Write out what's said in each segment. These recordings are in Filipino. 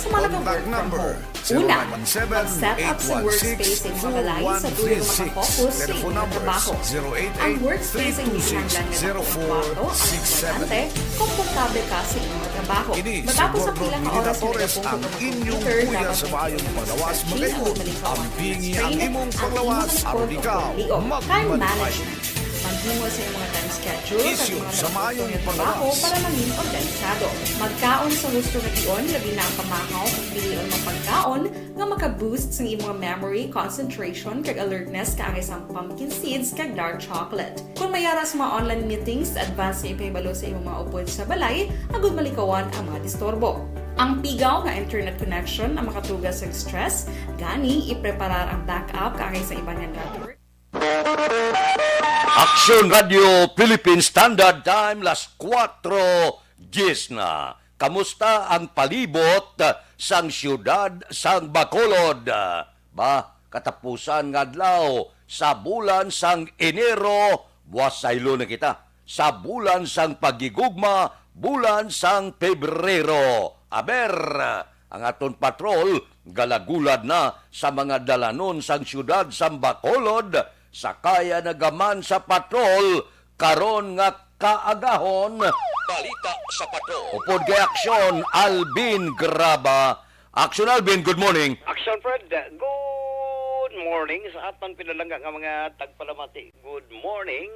sa mga nag-work from home. Una, mag-set up sa workspace sa inyong balay sa tulong makafocus sa inyong trabaho. Ang workspace ay hindi kinanglan ng kwarto ang importante, komportable ka sa inyong trabaho. Matapos ang pilang na oras na ang inyong kuya sa bayong pagawas magayon. Ang bingi ang imong panglawas, aron ikaw time magmalimay. management. Maghimo sa iyong mga time schedule at Isyu mga sa mayong trabaho panglawas. para maging organisado. Magkaon sa gusto nga tion, labi na ang pamahaw, pilion mga pagkaon nga maka-boost sa imong memory, concentration, kag alertness ka ang isang pumpkin seeds kag dark chocolate. Kung mayaras mga online meetings, advance na ipahibalo sa imong mga upod sa balay, agud malikawan ang mga disturbo. Ang pigaw nga internet connection ang makatugas sa stress, gani ipreparar ang backup kaangay sa ibang network. Aksyon Radio Philippine Standard Time, las 4:10 na. Kamusta ang palibot sang siyudad sang Bacolod? Ba, katapusan nga adlaw sa bulan sang Enero, buwas saylo na kita. Sa bulan sang pagigugma, bulan sang Pebrero. Aber, ang aton patrol galagulad na sa mga dalanon sang siyudad sang Bacolod, sakaya nagaman sa patrol karon nga kaagahon. Balita sa patrol. Upod kay Aksyon, Alvin Graba. Aksyon Alvin, good morning. Action Fred, good morning sa aton pinalangga nga mga tagpalamati. Good morning.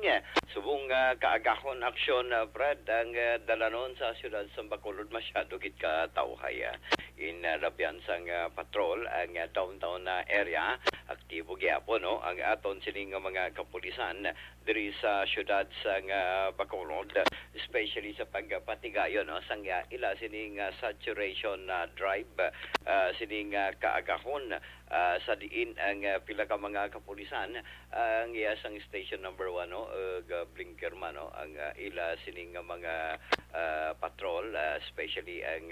Subong kaagahon aksyon Fred ang dalanon sa siyudad sa Bacolod masyado gid ka tawhay. In labian sang patrol ang downtown area aktibo gyapon no ang aton sining mga kapulisan diri sa siyudad sang Bacolod, especially sa pagpatigayon no sang ila sining saturation drive sining kaagahon sa diin ang pila ka mga kapulisan ang iyasang station number 1 no blinker man no ang ila sining mga patrol especially ang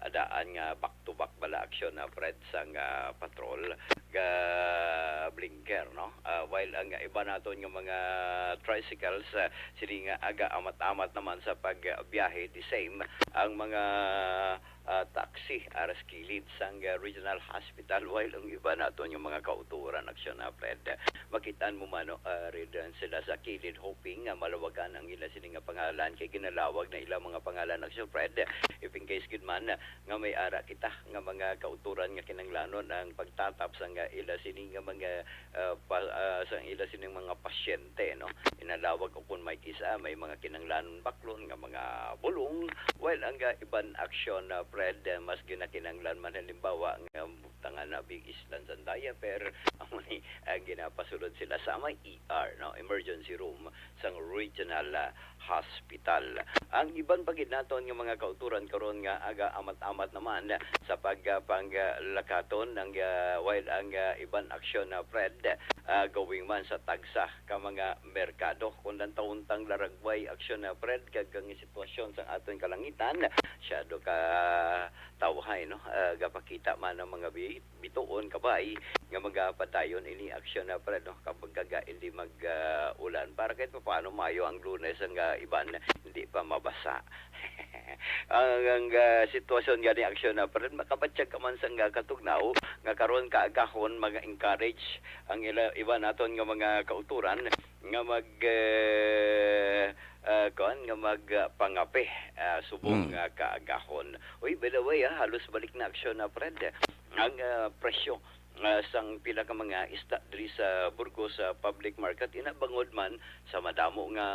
adaan nga back to back bala action na Fred sang patrol ga blinker no while ang iba naton nga mga tricycles sini nga aga amat-amat naman sa pagbiyahe the same ang mga taxi aras kilid sang regional hospital while ang iba naton yung mga kauturan aksyon na Fred makitaan mo man no redan sila sa kilid hoping nga malawagan ang ila sini nga pangalan kay ginalawag na ila mga pangalan aksyon Fred if in case gid man nga may ara kita nga mga kauturan nga kinanglanon ang pagtatap sang ila sini nga mga sang ila sini mga pasyente no inalawag upon may kisa may mga kinanglanon baklon nga mga bulong while ang iban aksyon Fred mas ginakinanglan man halimbawa nga tangan na big island sandaya pero amani ginapasulod sila sa may ER no emergency room sang regional hospital. Ang iban pagid naton nga mga kauturan karon nga aga amat-amat naman sa pagpanglakaton ng while ang iban aksyon na Fred going man sa tagsa ka mga merkado kun tauntang laragway aksyon na Fred kag ang sitwasyon sa aton kalangitan syado ka tawhay no gapakita man ang mga bituon kabay nga magapadayon ini aksyon na Fred no kapag hindi mag-ulan para kahit paano mayo ang Lunes ang iban hindi pa mabasa. ang sitwasyon nga ni aksyon na Fred makabatsyag ka man sang katugnaw nga karon kaagahon mag-encourage ang iba naton nga mga kauturan nga mag nga magpangape subong kaagahon. Uy, by the way, halos balik na aksyon na Fred. Ang presyo sang pila ka mga isda diri sa Burgos sa public market inabangod man sa madamo nga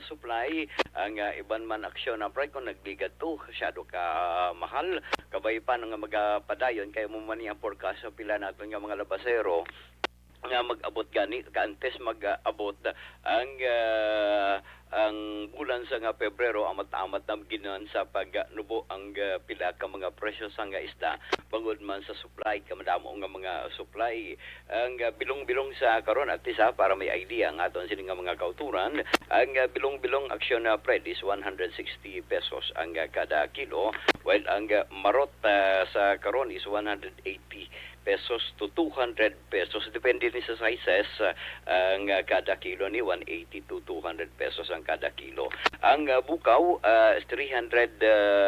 supply ang iban man aksyon na Fred kung nagligat to syado ka mahal kabay pa nga magapadayon kay mo man ang forecast sa pila naton nga mga labasero nga mag-abot gani kaantes mag-abot ang bulan sa nga Pebrero amat-amat na ginan sa pagnubo ang pila ka mga presyo sa nga isda bangod man sa supply kamadamo nga mga supply ang bilong-bilong sa karon at isa para may idea ang aton sini nga mga kauturan ang bilong-bilong aksyon na Fred is 160 pesos ang kada kilo while ang marot sa karon is 180 pesos to 200 pesos depende ni sa sizes ang kada kilo ni 180 to 200 pesos ang kada kilo ang bukaw 320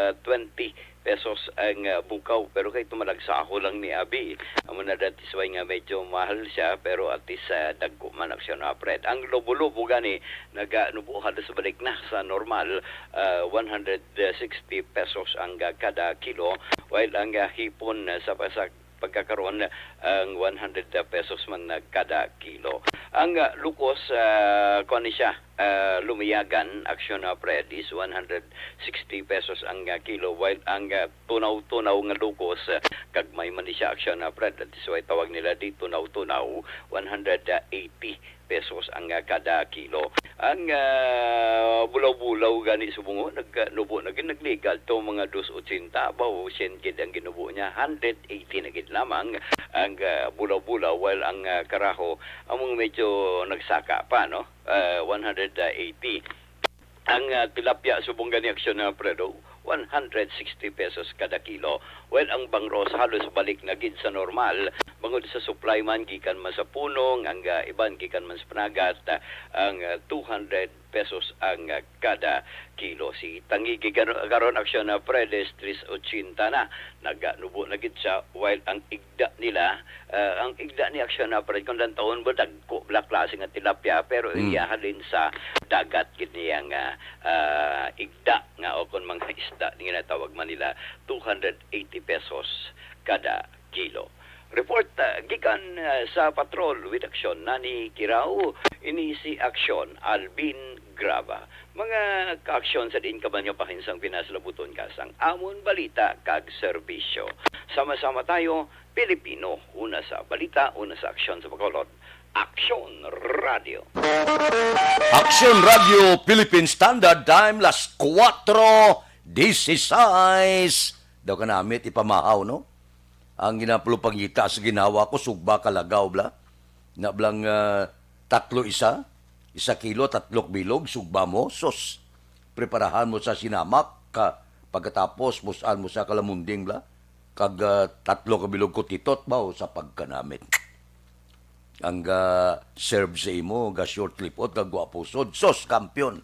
pesos ang bukaw, pero kay tumalagsaho lang ni Abi. Amo na dati sa nga medyo mahal siya, pero at least dagko man aksyon na Fred. Ang lobo-lobo gani naganubuhan sa balik na sa normal 160 pesos ang kada kilo, while ang hipon sa pagkakaroon ang 100 pesos man kada kilo. Ang lukos kuan siya lumiyagan aksyon na Fred is 160 pesos ang kilo, while ang tunaw-tunaw nga lukos kagmay man siya aksyon na Fred, that is why tawag nila di tunaw-tunaw, 180 pesos ang kada kilo. Ang bulaw-bulaw gani subungo nagnubo nagligal to mga 280 bawo gid ang ginubo niya, 180 na gid lamang ang bulaw-bulaw, while ang karaho among medyo nagsaka pa, no, 180. Ang tilapia subong gani aksyon na Fredo, 160 pesos kada kilo. Well, ang bangros halos balik na gid sa normal. Bangod sa supply man gikan man sa punong, ang iban gikan man sa panagat, ang 200 pesos ang kada kilo. Si tangi karon aksyon na Fredes 380 na naganubo na gid siya, while ang igda nila ang igda ni aksyon na Fred kung dan taon ba dagko black klase nga tilapia, pero iyahalin sa dagat gid niyang igda nga o kon mga isda ni ginatawag man nila, 280 pesos kada kilo. Report gikan sa patrol with aksyon Nani Kirao, ini si aksyon Alvin Grava. Mga kaaksyon sa din kabanyo pakinsang pinaslabuton kasang amon balita kag serbisyo. Sama-sama tayo, Pilipino, una sa balita, una sa aksyon sa Bacolod. Aksyon Radio. Action Radio Philippine Standard Time, las 4:16. Daw ka namit ipamahaw, no? Ang ginaplo pangita sa ginawa ko, sugba kalagaw, bla. Na blang 3-1, 1 kilo, 3 bilog, sugba mo, sos. Preparahan mo sa sinamak, pagkatapos, musaan mo sa kalamunding, bla. Kag 3 bilog ko titot, ba, sa pagkanamit. Ang serve sa imo, ga short clipot, ga guapusod, sos, kampiyon.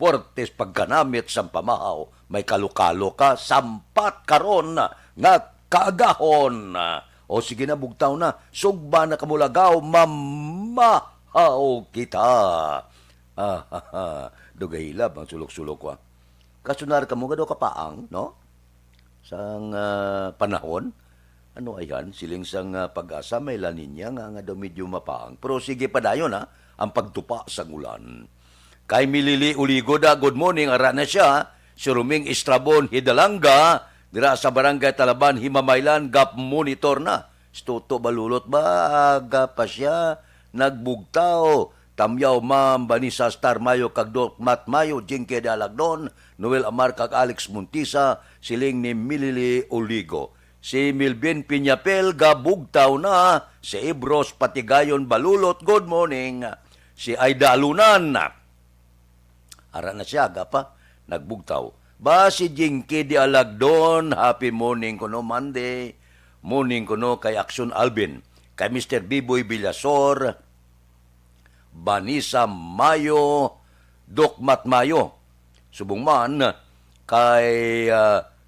Portes pagkanamit sa pamahaw, may kalukalo ka, sampat karon nga kaagahon. O sige na, bugtaw na, sugba na kamulagaw, mamahaw kita. Dugahilab ang sulok-sulok ko. Kasunar ka mo, gado kapaang, no? Sang panahon, ano ayan, siling sang pag-asa, may laninya nga daw medyo mapaang. Pero sige pa dayon, ang pagtupa sa ulan. Kay Milili Uligoda, good morning, ara na siya, si Ruming Estrabon Hidalanga, dira sa Barangay Talaban, Himamaylan, gap monitor na. Stoto balulot ba, pa siya, nagbugtaw, Tamyaw Ma'am, Banisa Star Mayo, kag Doc Mat Mayo, Jinke Dalagdon, Noel Amar, kag Alex Muntisa, siling ni Milili Uligo. Si Milvin Piñapel, gabugtaw na, si Ibros Patigayon Balulot, good morning. Si Aida Alunan, ara na siya, gapa, nagbugtaw. Ba si Jinky Di Alagdon, happy morning kuno Monday, morning kuno kay Action Alvin, kay Mr. Biboy Villasor, Banisa Mayo, Doc Mat Mayo, subong man kay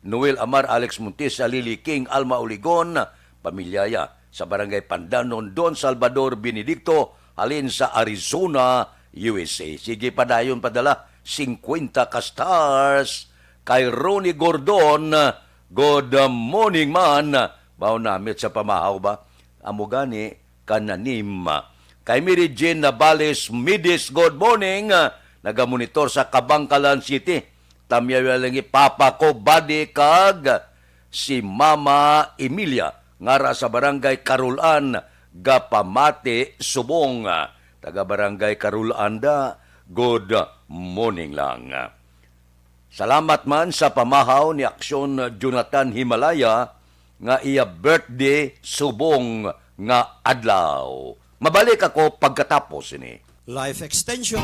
Noel Amar, Alex Muntis, Lily King, Alma Uligon, pamilyaya sa Barangay Pandanon, Don Salvador Benedicto, halin sa Arizona, USA. Sige padayon padala, 50 ka stars. Kay Ronnie Gordon, good morning man. Bao namit sa pamahaw ba? Amo gani, kananim. Kay Mary Jane Navales Midis, good morning. Nagamonitor sa Kabangkalan City. Tamyawalangi papa ko, badi kag si Mama Emilia. Ngara sa Barangay Karulan, Gapamate, Subong. Taga Barangay Karulan da, good morning lang. Salamat man sa pamahaw ni Aksyon Jonathan Himalaya nga iya birthday subong nga adlaw. Mabalik ako pagkatapos ini. Life extension.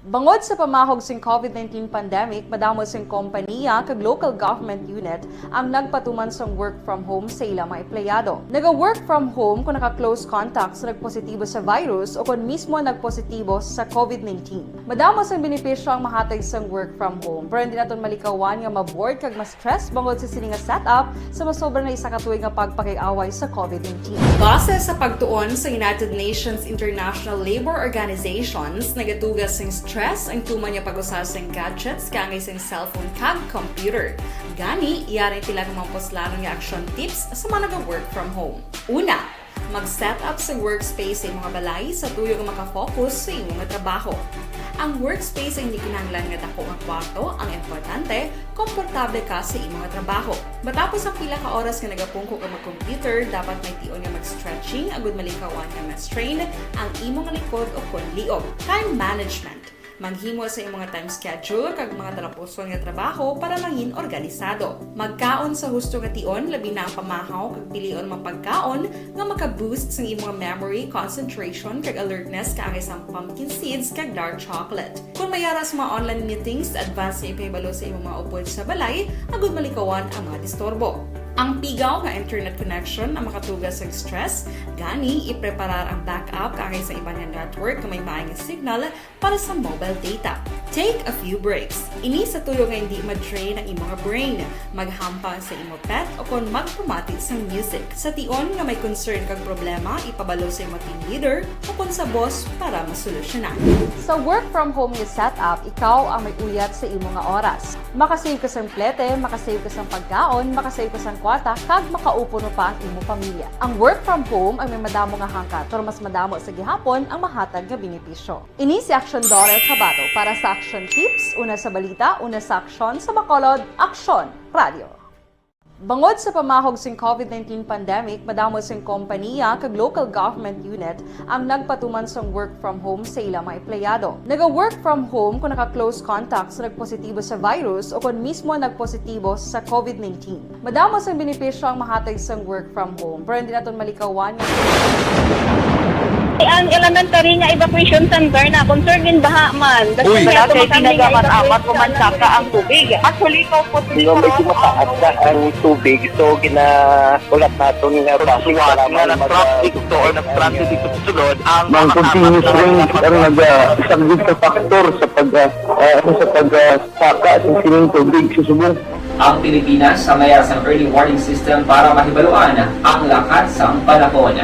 Bangod sa pamahog sing COVID-19 pandemic, madamo sing kompanya kag local government unit ang nagpatuman sang work from home sa ilang mga empleyado. Naga-work from home kung naka-close contact sa nagpositibo sa virus o kung mismo nagpositibo sa COVID-19. Madamo sang benepisyo ang mahatag sang work from home, pero hindi naton malikawan nga ma-bored kag ma-stress bangod sa sini nga setup sa masobra na isa ka tuig nga pagpakiaway sa COVID-19. Base sa pagtuon sa United Nations International Labour Organizations, nagatugas sing stress ang tuman niya pag-usas ng gadgets kangay sa cellphone kag computer. Gani, iyaring tila ng mga poslanong nga action tips sa mga nag-work from home. Una, mag-set up sa workspace sa mga balay sa tuyo nga makafocus sa iyong mga trabaho. Ang workspace ay hindi kinahanglan nga dako ang kwarto, ang importante, komportable ka sa iyong mga trabaho. Matapos ang pila ka oras nga nagapungko ka mag-computer, dapat may tion nga mag-stretching, agud malikawan nga ma-strain ang imong likod o kunliog. Time management. Maghimo sa imong mga time schedule kag mga talapuson nga trabaho para mangin organisado. Magkaon sa husto nga tion, labi na ang pamahaw kag pilion mga pagkaon nga maka-boost sa imong memory, concentration kag alertness kaangay sa pumpkin seeds kag dark chocolate. Kung mayaras mga online meetings, advance na ipahibalo sa imong mga upod sa balay, agud malikawan ang mga disturbo. Ang pigaw nga internet connection ang makatugas sa stress, gani ipreparar ang backup kaangay sa iba nga network nga may maayong signal para sa mobile data. Take a few breaks. Ini sa tuyo nga hindi ma-drain ang imong brain, maghampang sa imong pet o kung magpumatit sa music. Sa tion nga may concern kag problema, ipabalo sa imong team leader o kung sa boss para masolusyonan. Sa work from home nga setup, ikaw ang may uyat sa imong nga oras. Makasave ka sa plete, makasave ka sa pagkaon, makasave ka sa kwarta, kag makaupo no pa ang imong pamilya. Ang work from home ay may madamo nga hangkat, pero mas madamo sa gihapon ang mahatag nga benepisyo. Ini si Action Dorel Cabato para sa Action Tips, una sa balita, una sa aksyon sa Bacolod, Aksyon Radio. Bangod sa pamahog sing COVID-19 pandemic, madamo sing kompanya kag local government unit ang nagpatuman sang work from home sa ilang mga empleyado. Naga-work from home kung naka-close contact sa nagpositibo sa virus o kung mismo nagpositibo sa COVID-19. Madamo sang benepisyo ang mahatag sang work from home, pero hindi naton malikawan nga Ang elementary nga evacuation center na concern din baha man. Uy! Kaya pinagamat-amat kumansaka ang tubig. Actually, ito po Hindi mo medyo mataas na ang tubig. So, ulat natin nga traffic para traffic to or nag-traffic dito sa sunod ang Mang continuous rain ang isang good factor sa pagsaka sa sining tubig sa subong. Ang Pilipinas sa mayroon ng early warning system para mahibaluan ang lakas ng panahon.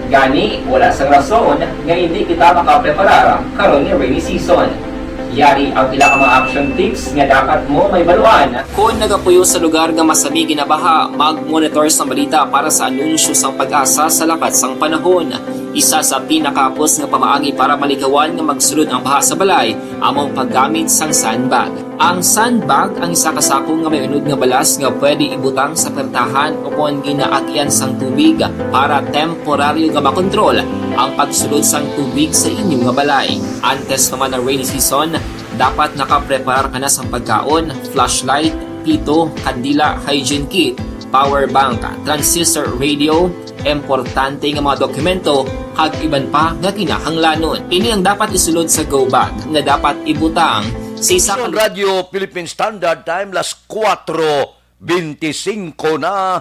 Gani, wala sang rason nga hindi kita makapreparar karon ni rainy season. Yari ang pila ka mga action tips nga dapat mo may baluan. Kung nagapuyo sa lugar nga masabi ginabaha, mag-monitor sa balita para sa anunsyo sang pag-asa sa lakat sang panahon. Isa sa pinakapos nga pamaagi para malikawan nga magsulod ang baha sa balay, among paggamit sang sandbag. Ang sandbag ang isa kasakong nga may unod nga balas nga pwede ibutang sa pertahan o kung ginaagyan sang tubig para temporaryo nga makontrol ang pagsulod sang tubig sa inyong nga balay. Antes naman ng rainy season, dapat nakapreparar ka na sa pagkaon, flashlight, pito, kandila, hygiene kit, power bank, transistor radio, importante nga mga dokumento, kag iban pa nga kinahanglanon. Ini ang dapat isulod sa go bag nga dapat ibutang sa isa ka Radio Philippine Standard Time, las 4:25 na.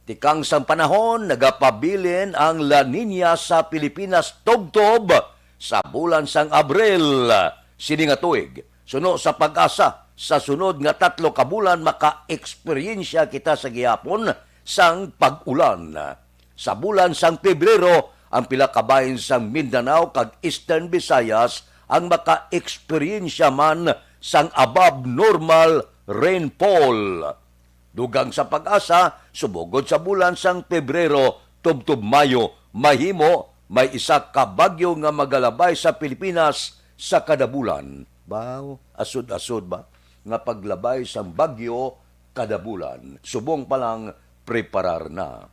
Tikang sang panahon, nagapabilin ang La Nina sa Pilipinas tugtob sa bulan sang Abril. Sini nga tuig, suno sa pag-asa, sa sunod nga 3 ka bulan maka-eksperyensya kita sa gihapon sang pag-ulan. Sa bulan sang Pebrero, ang pila ka bahin sang Mindanao kag Eastern Visayas ang maka-eksperyensya man sang above normal rainfall. Dugang sa pag-asa, subugod sa bulan sang Pebrero, tubtub Mayo, mahimo may isa ka bagyo nga magalabay sa Pilipinas sa kada bulan. Baw, asud-asud ba? Nga paglabay sang bagyo kada bulan. Subong pa lang preparar na.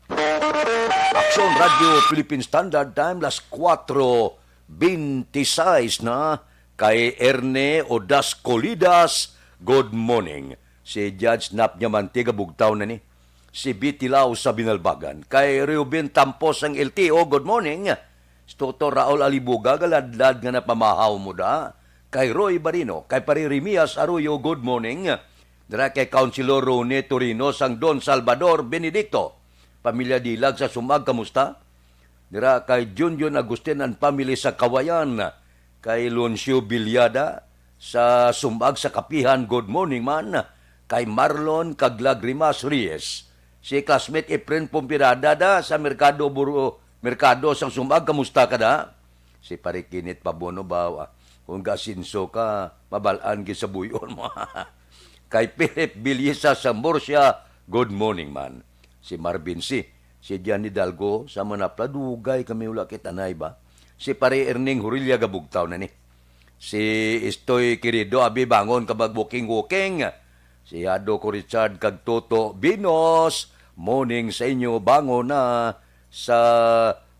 Aksyon Radio Philippine Standard Time, las 4:26 na. Kay Erne Odas Colidas, good morning. Si Judge Nap Mantiga bugtaw na ni. Si Bitilaw sa Binalbagan. Kay Reuben Tampos ang LTO, good morning. Si Toto Raul Alibuga, galadlad nga napamahaw mo da. kay Roy Barino, kay Paririmias Arroyo, good morning. Dira kay Councilor Rone Torino, sang Don Salvador Benedicto, pamilya Dilag sa Sumag, kamusta? Dira kay Junjun Agustin and family sa Kawayan, kay Lucio Bilyada sa Sumag sa Kapihan, good morning man. Kay Marlon Caglagrimas Reyes, si classmate Efren Pompirada da sa Merkado sang Sumag, kamusta ka da? Si Parikinit Pabono ba, kung gasinso ka, mabalaan ki sa buyon mo. Kay Philip Bilyesa sa Murcia, good morning man. Si Marvin si Gianni Dalgo sa Manapla, dugay kami ula kitanay ba? Si Pare Erning Hurilya Gabugtaw na ni. Si Estoy Querido Abi Bangon kabag walking. Si Ado ko Richard Kagtoto Binos, morning sa inyo, bangon na sa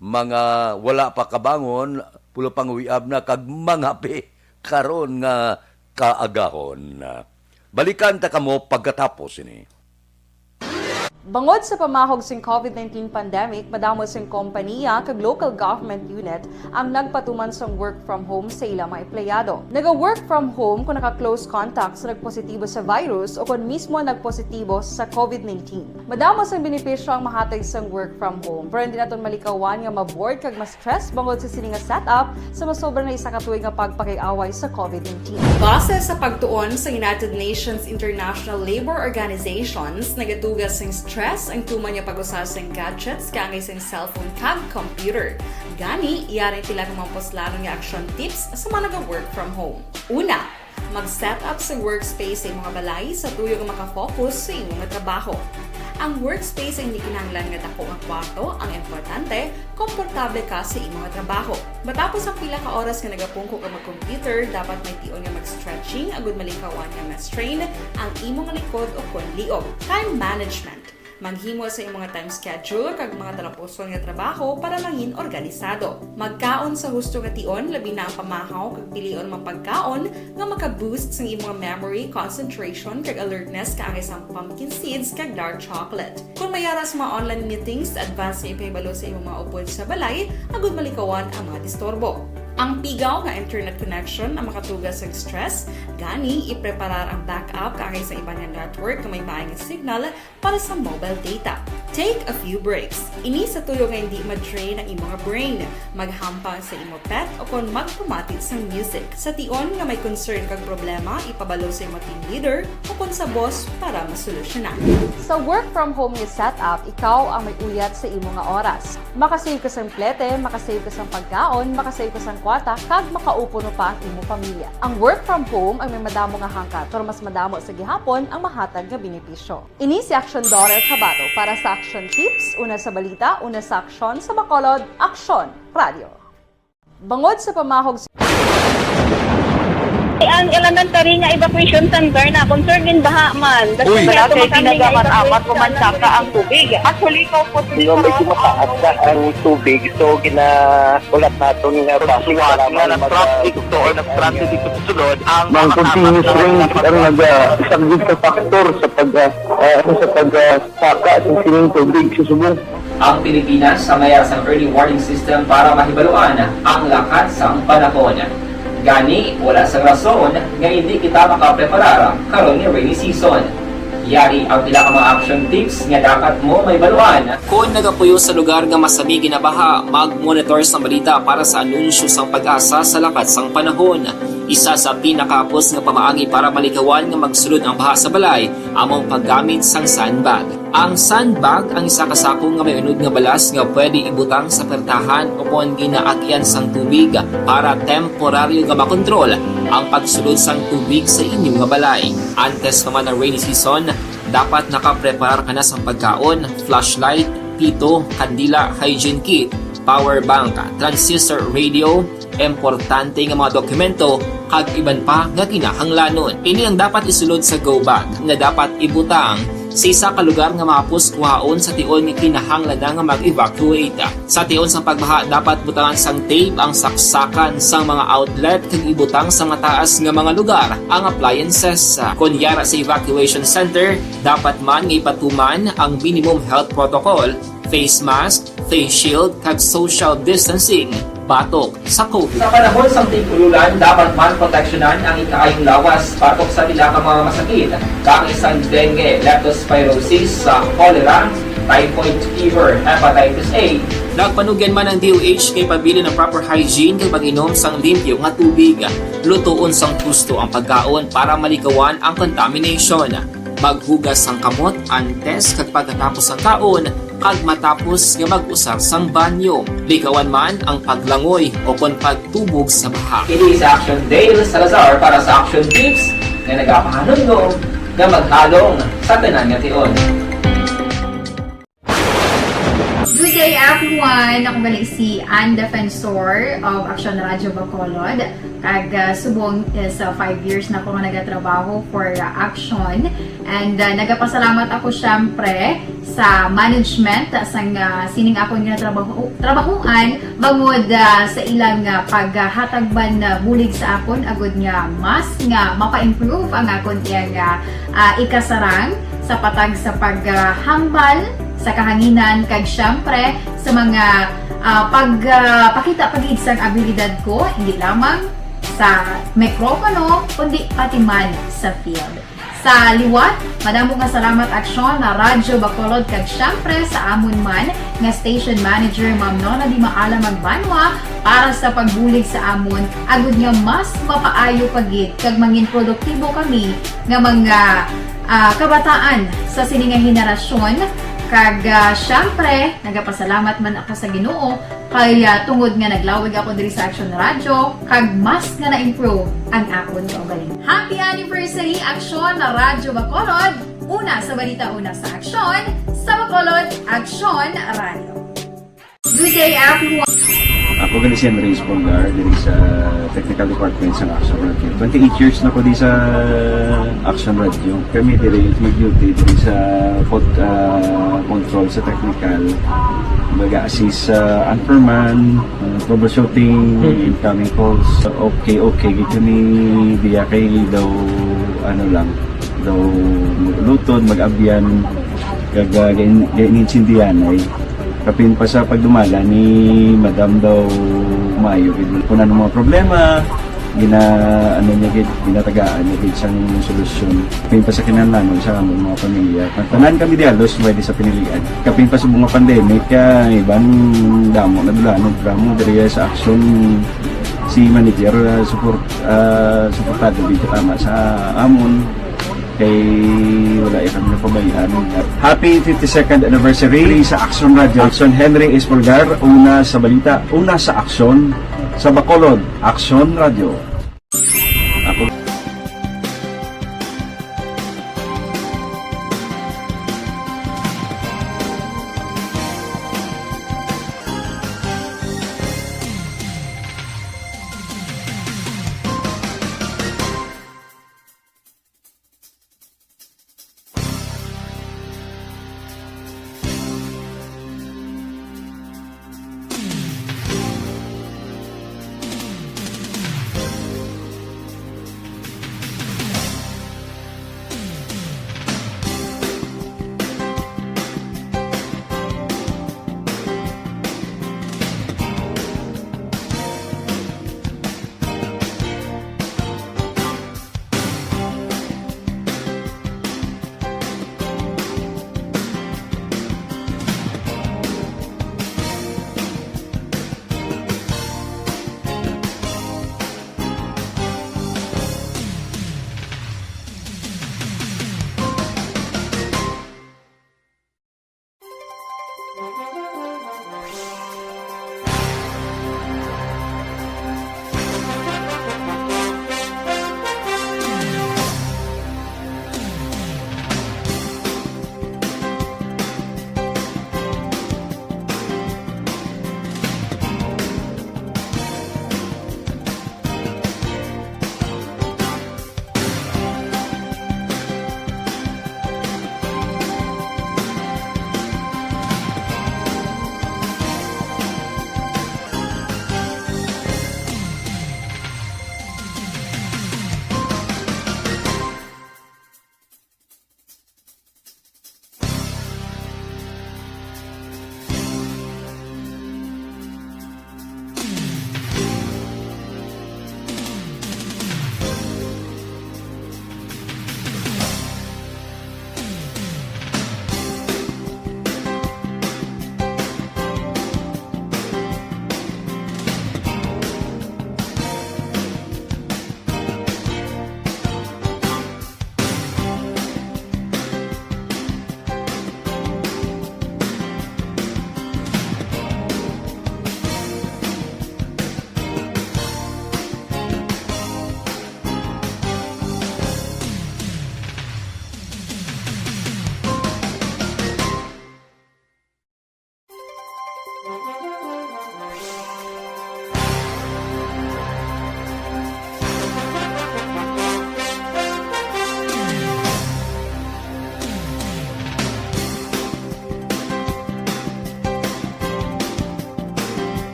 mga wala pa kabangon, pulo pang uwiab na kag mangapi karon nga kaagahon. Balikan ta kamo pagkatapos ini. Bangod sa pamahog sing COVID-19 pandemic, madamo sing kompanya kag local government unit ang nagpatuman sang work from home sa ilang mga empleyado. Naga-work from home kung naka-close contact sa nagpositibo sa virus o kung mismo nagpositibo sa COVID-19. Madamo sang benepisyo ang mahatag sang work from home, pero hindi naton malikawan nga ma-bored kag ma-stress bangod sa sini nga setup sa masobra na isa ka tuig nga pagpakiaway sa COVID-19. Base sa pagtuon sa United Nations International Labour Organizations, nagatugas sing stress ang tuman niya pag-usasang gadgets kangay sa cellphone kag computer. Gani, iyaring tila ng mga poslanong nga action tips sa mga nag-work from home. Una, mag-set up sa workspace sa mga balay sa tuyo nga makafocus sa inyong trabaho. Ang workspace ay hindi kinahanglan nga dako ang kwarto, ang importante, komportable ka sa imong trabaho. Matapos ang pila ka oras nga nagapungko ka mag-computer, dapat may tion nga mag-stretching agud malikawan nga ma-strain ang imong likod o konliog. Time management. Maghimo sa imong time schedule kag mga talapuson nga trabaho para langin organisado. Magkaon sa husto nga tion, labi na ang pamahaw kag pilion mang pagkaon nga maka-boost sa imong memory, concentration kag alertness kaangay sang pumpkin seeds kag dark chocolate. Kung mayaras mga online meetings, advance nga ipahibalo sa imong mga upod sa balay, agud malikawan ang mga disturbo. Ang pigaw nga internet connection ang makatugas sa stress, gani ipreparar ang backup kaangay sa iba nga network nga may maayong signal para sa mobile data. Take a few breaks. Ini sa tuyo nga hindi ma-drain ang imong brain. Maghampang sa imong pet o kung magpumatid sa music. Sa tion nga may concern kag problema, ipabalo sa imong team leader o kung sa boss para masolusyonan. Sa work from home nga setup, ikaw ang may uyat sa imong nga oras. Makasave ka sa plete, makasave ka sa pagkaon, makasave ka sa kwata, kag makaupo no pa ang imong pamilya. Ang work from home ay may madamo nga hangkat, pero mas madamo sa gihapon ang mahatag nga benepisyo. Ini si Action Daughter Cabato para sa Action Tips, una sa balita, una sa aksyon sa Bacolod, Action Radio. Bangod sa pamahog Ang elementary nga evacuation center na concern din baha man. Uy! Wala kay ginagamat-amat kumansaka ang tubig. Actually, ko po Medyo mataas na ang tubig. So, ulat natin nga Pagsuwat nga ng traffic to or nag-traffic dito sa sulod, ang Mang continuous rin ang nag-isang sa factor sa pagsaka sa sining tubig sa subong. Ang Pilipinas sa mayroon sa early warning system para mahibaluan ang lakas ng panahon. Gani, wala sa rason nga hindi kita makapreparar karon ni rainy season. Yari ang pila ka mga action tips nga dapat mo may baluan. Kung nagapuyo sa lugar nga masabi ginabaha, mag-monitor sa balita para sa anunsyo sang pag-asa sa lakat sang panahon. Isa sa pinakapos nga pamaagi para malikawan nga magsulod ang baha sa balay, among paggamit sang sandbag. Ang sandbag ang isa kasakong nga may unod nga balas nga pwede ibutang sa pertahan o kung ginaagyan sang tubig para temporaryo nga makontrol ang pagsulod sang tubig sa inyong nga balay. Antes naman ng rainy season, dapat nakapreparar ka na sang pagkaon, flashlight, pito, kandila, hygiene kit, power bank, transistor radio, importante nga mga dokumento kag iban pa nga kinahanglanon. Ini ang dapat isulod sa go bag nga dapat ibutang sa isa ka lugar nga mapus kuhaon sa tion nga kinahanglan nga mag-evacuate. Sa tion sa pagbaha dapat butangan sang tape ang saksakan sang mga outlet kag ibutang sa mataas nga mga lugar ang appliances. Kunyara sa evacuation center, dapat man nga ipatuman ang minimum health protocol, face mask, face shield kag social distancing. batok sa COVID. Sa panahon sa tig-ululan, dapat man proteksyonan ang ikaayong lawas patok sa nila ka mga masakit. Kang isang dengue, leptospirosis, cholera, typhoid fever, hepatitis A. Nagpanugyan man ang DOH kay pabili ng proper hygiene kay pag-inom sang limpyo nga tubig. Lutuon sang gusto ang pagkaon para malikawan ang contamination. Maghugas sang kamot antes kag pagkatapos ang kaon kag matapos nga mag-usar sang banyo. Likawan man ang paglangoy o kon pagtubog sa baha. Kini sa Action Dale Salazar para sa Action Tips na nagapahanundong nga maghalong sa tanan nga tion. Good day everyone! Ako galing si Ann Defensor of Action Radio Bacolod. Kag subong is 5 years na ako nga nagatrabaho for Action. And nagapasalamat ako syempre sa management sang sining ako nga trabahuan bangod sa ilang paghatagban na bulig sa akon agud nga mas nga mapa-improve ang akon nga ikasarang sa patag sa paghambal sa kahanginan kag syempre sa mga pagpakita pagid sang abilidad ko hindi lamang sa mikropono kundi pati man sa field. Sa liwat, madamo nga salamat Aksyon na Radyo Bacolod kag syempre sa amon man nga station manager Ma'am Nona Di Maala Magbanwa para sa pagbulig sa amon agud nga mas mapaayo pagid kag mangin produktibo kami nga mga kabataan sa sining nga henerasyon. Kag syempre, nagapasalamat man ako sa Ginoo kay tungod nga naglawig ako diri sa Action Radio kag mas nga na-improve ang akon kaugalingon. Happy anniversary Action na Radyo Bacolod! Una sa balita, una sa Action, sa Bacolod, Action Radio. Good day everyone! Ako galing si Andres Polgar diri sa Technical Department sa Action Radio. 28 years na ko di sa Action Radio. Kami diri mag-duty diri sa control sa technical. Mag-assist sa anchorman, troubleshooting, incoming calls. Okay, gito ni diya kay daw lutod, mag-abyan, ganinsindihan ay kapin pa sa pagdumala ni Madam daw Mayo kuna ng mga problema ginatagaan niya isang solusyon kapin pa sa kinahanglan sa among mga pamilya tanan kami dialos pwede sa pinilian kapin pa sa mga pandemic ibang damo na dulanon dramo diri sa Action si manager suportado dito tama sa amon kay wala kami napabayaan. Happy 52nd anniversary sa Action Radio. Action Henry Espolgar, una sa balita, una sa Action, sa Bacolod, Action Radio. Ako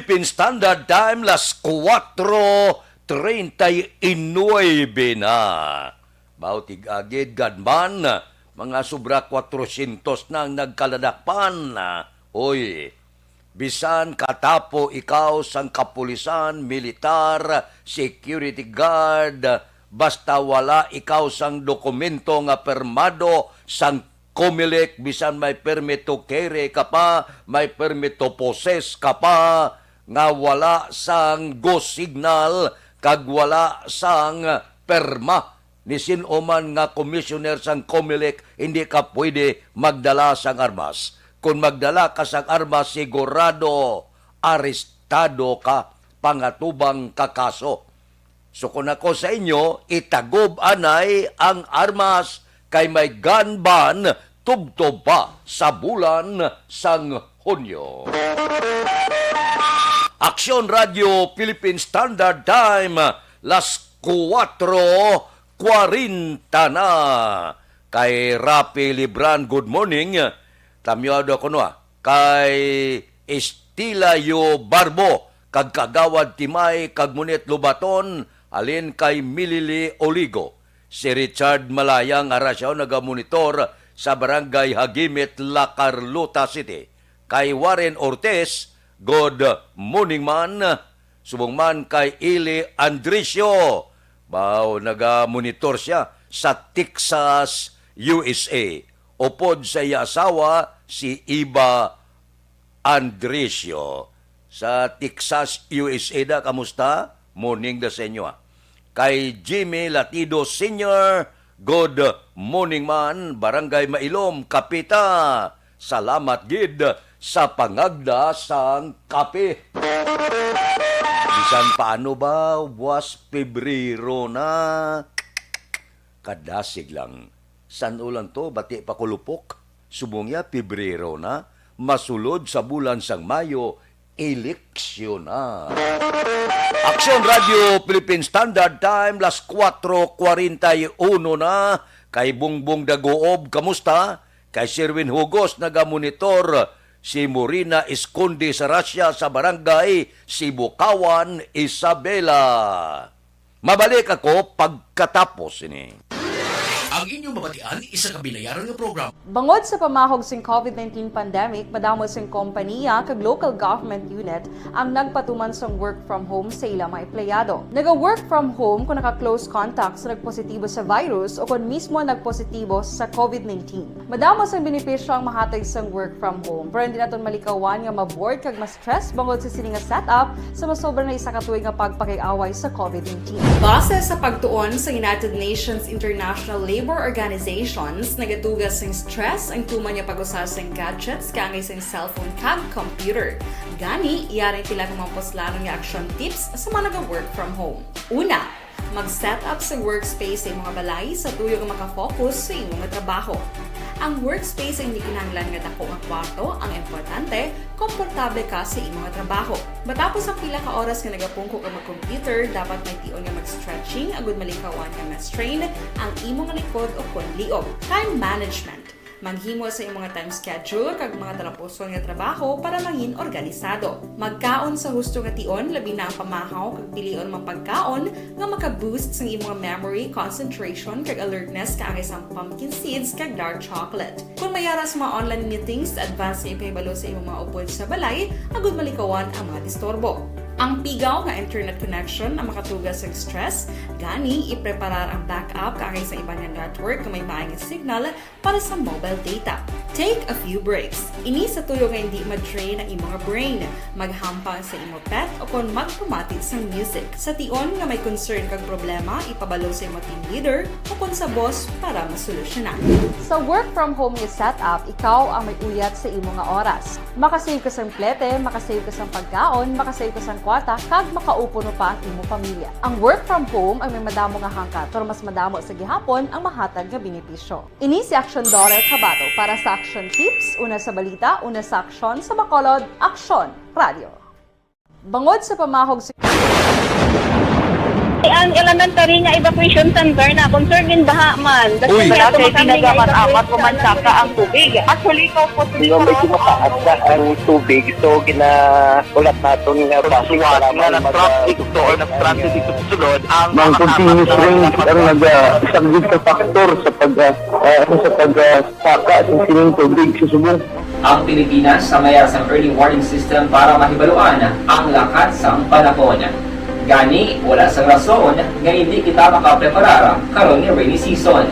Philippine Standard Time, las 4:39 na. Bautig agid gadman, mga sobra 400 na ang nagkaladakpan. Oy, bisan katapo ikaw sang kapulisan, militar, security guard, basta wala ikaw sang dokumento nga permado sang Comelec, bisan may permit to carry ka pa, may permit to possess ka pa, nga wala sang go signal, kag wala sang perma ni sinuman nga commissioner sang Comelec, hindi ka pwede magdala sang armas. Kung magdala ka sang armas, sigurado arestado ka, pangatubang kakaso. So kung ako sa inyo, itagob anay ang armas kay may gun ban tubtob pa sa bulan sang Hunyo. Aksyon Radio Philippine Standard Time, las 4:40 na. Kay Rapi Libran, good morning. Tamyado ko no, kay Estilayo Barbo, kag Kagawad Timay, kag Munit Lubaton, alin kay Milili Oligo. Si Richard Malayang arasyaw nagamonitor sa Barangay Hagimit, La Carlota City. Kay Warren Ortiz, good morning man. Subong man kay Ili Andricio, bao nagamonitor siya sa Texas, USA. Upod sa iya asawa, si Iba Andricio. Sa Texas, USA da, kamusta? Morning da sa inyo. Kay Jimmy Latido Sr., good morning man, Barangay Mailom, Kapita. Salamat gid sa pangagda sang kape. Bisan paano ba, was Pebrero na? Kadasig lang. San ulan to, bati pa kulupok? Subongya, Pebrero na. Masulod sa bulan sang Mayo, eleksyon na. Aksyon Radio Philippine Standard Time, las 4:41 na. Kay Bungbong Dagoob, kamusta? Kay Sherwin Hugos, nagamonitor. Si Morina Esconde sa Russia sa Barangay Sibukawan, Isabela. Mabalik ako pagkatapos ini. Ang inyong mabatian, isa kabilayaran ng program. Bangod sa pamahog sing COVID-19 pandemic, madamo sing kompanya kag local government unit ang nagpatuman sang work from home sa ilang mga empleyado. Naga-work from home kung naka-close contact sa nagpositibo sa virus o kung mismo nagpositibo sa COVID-19. Madamo sang benepisyo ang mahatag sang work from home, pero hindi naton malikawan nga ma-bored kag ma-stress bangod sa sini nga setup sa masobra na isa ka tuig nga pagpakiaway sa COVID-19. Base sa pagtuon sa United Nations International Labor Organizations, nagatugas ng stress ang tuman niya pag-usar sa gadgets kangay sa cellphone kag computer. Gani, iyaring tila ng mga poslano nga action tips sa mga nag-work from home. Una, mag-set up sa workspace sa mga balay sa tuyo nga makafocus sa imong nga trabaho. Ang workspace ay hindi kinahanglan nga dako nga kwarto, ang importante, komportable ka sa imong nga trabaho. Matapos ang pila ka oras nga nagapungko ka mag-computer, dapat may tion nga mag-stretching agud malikawan nga ma-strain ang imong likod o konliog. Time management. Manghimo sa imong nga time schedule kag mga talapuson nga trabaho para mangin organisado. Magkaon sa husto nga tion, labi na ang pamahaw kag pilion mang pagkaon nga maka-boost sa imong memory, concentration kag alertness kaangay sang pumpkin seeds kag dark chocolate. Kung mayara sa mga online meetings, advance na ipahibalo sa imong mga upod sa balay, agud malikawan ang mga disturbo. Ang pigaw nga internet connection ang makatugas sa stress, gani ipreparar ang backup kaangay sa ibang nga network kung may maayong signal para sa mobile data. Take a few breaks. Ini sa tuyo nga hindi ma-drain ang imong brain, maghampang sa imong pet o kung magpumati sa music. Sa tion nga may concern kag problema, ipabalo sa imong team leader o kung sa boss para masolusyonan. Sa work from home nga setup, ikaw ang may uyat sa imong nga oras. Makasave ka sa plete, makasave ka sa pagkaon, makasave ka sa kwarta, kag makaupo no pa ang imong pamilya. Ang work from home ay may madamo nga hangkat, pero mas madamo sa gihapon ang mahatag nga benepisyo. Ini si Aksyon Dorel Cabato para sa Action Tips, una sa balita, una sa aksyon sa Bacolod, Aksyon Radio. Bangod sa pamahog sa ang elementary nga evacuation center na concern din baha man. Uy. Kaya Kaya tinagaman amat evacuation kumansaka ang tubig. Actually, ko po Di ba medyo mataas na ang tubig, so ginaulat natin nga Kasi wala nga nag-traffic to or nag-transit dito sa sulod ang Mang continuous rain ang isang good na factor sa pagsaka ng sining tubig sa subong. Ang Pilipinas samaya sa early warning system para mahibaluan ang lakat sa panahon. Gani, wala sa rason nga hindi kita makapreparar karon ni rainy season.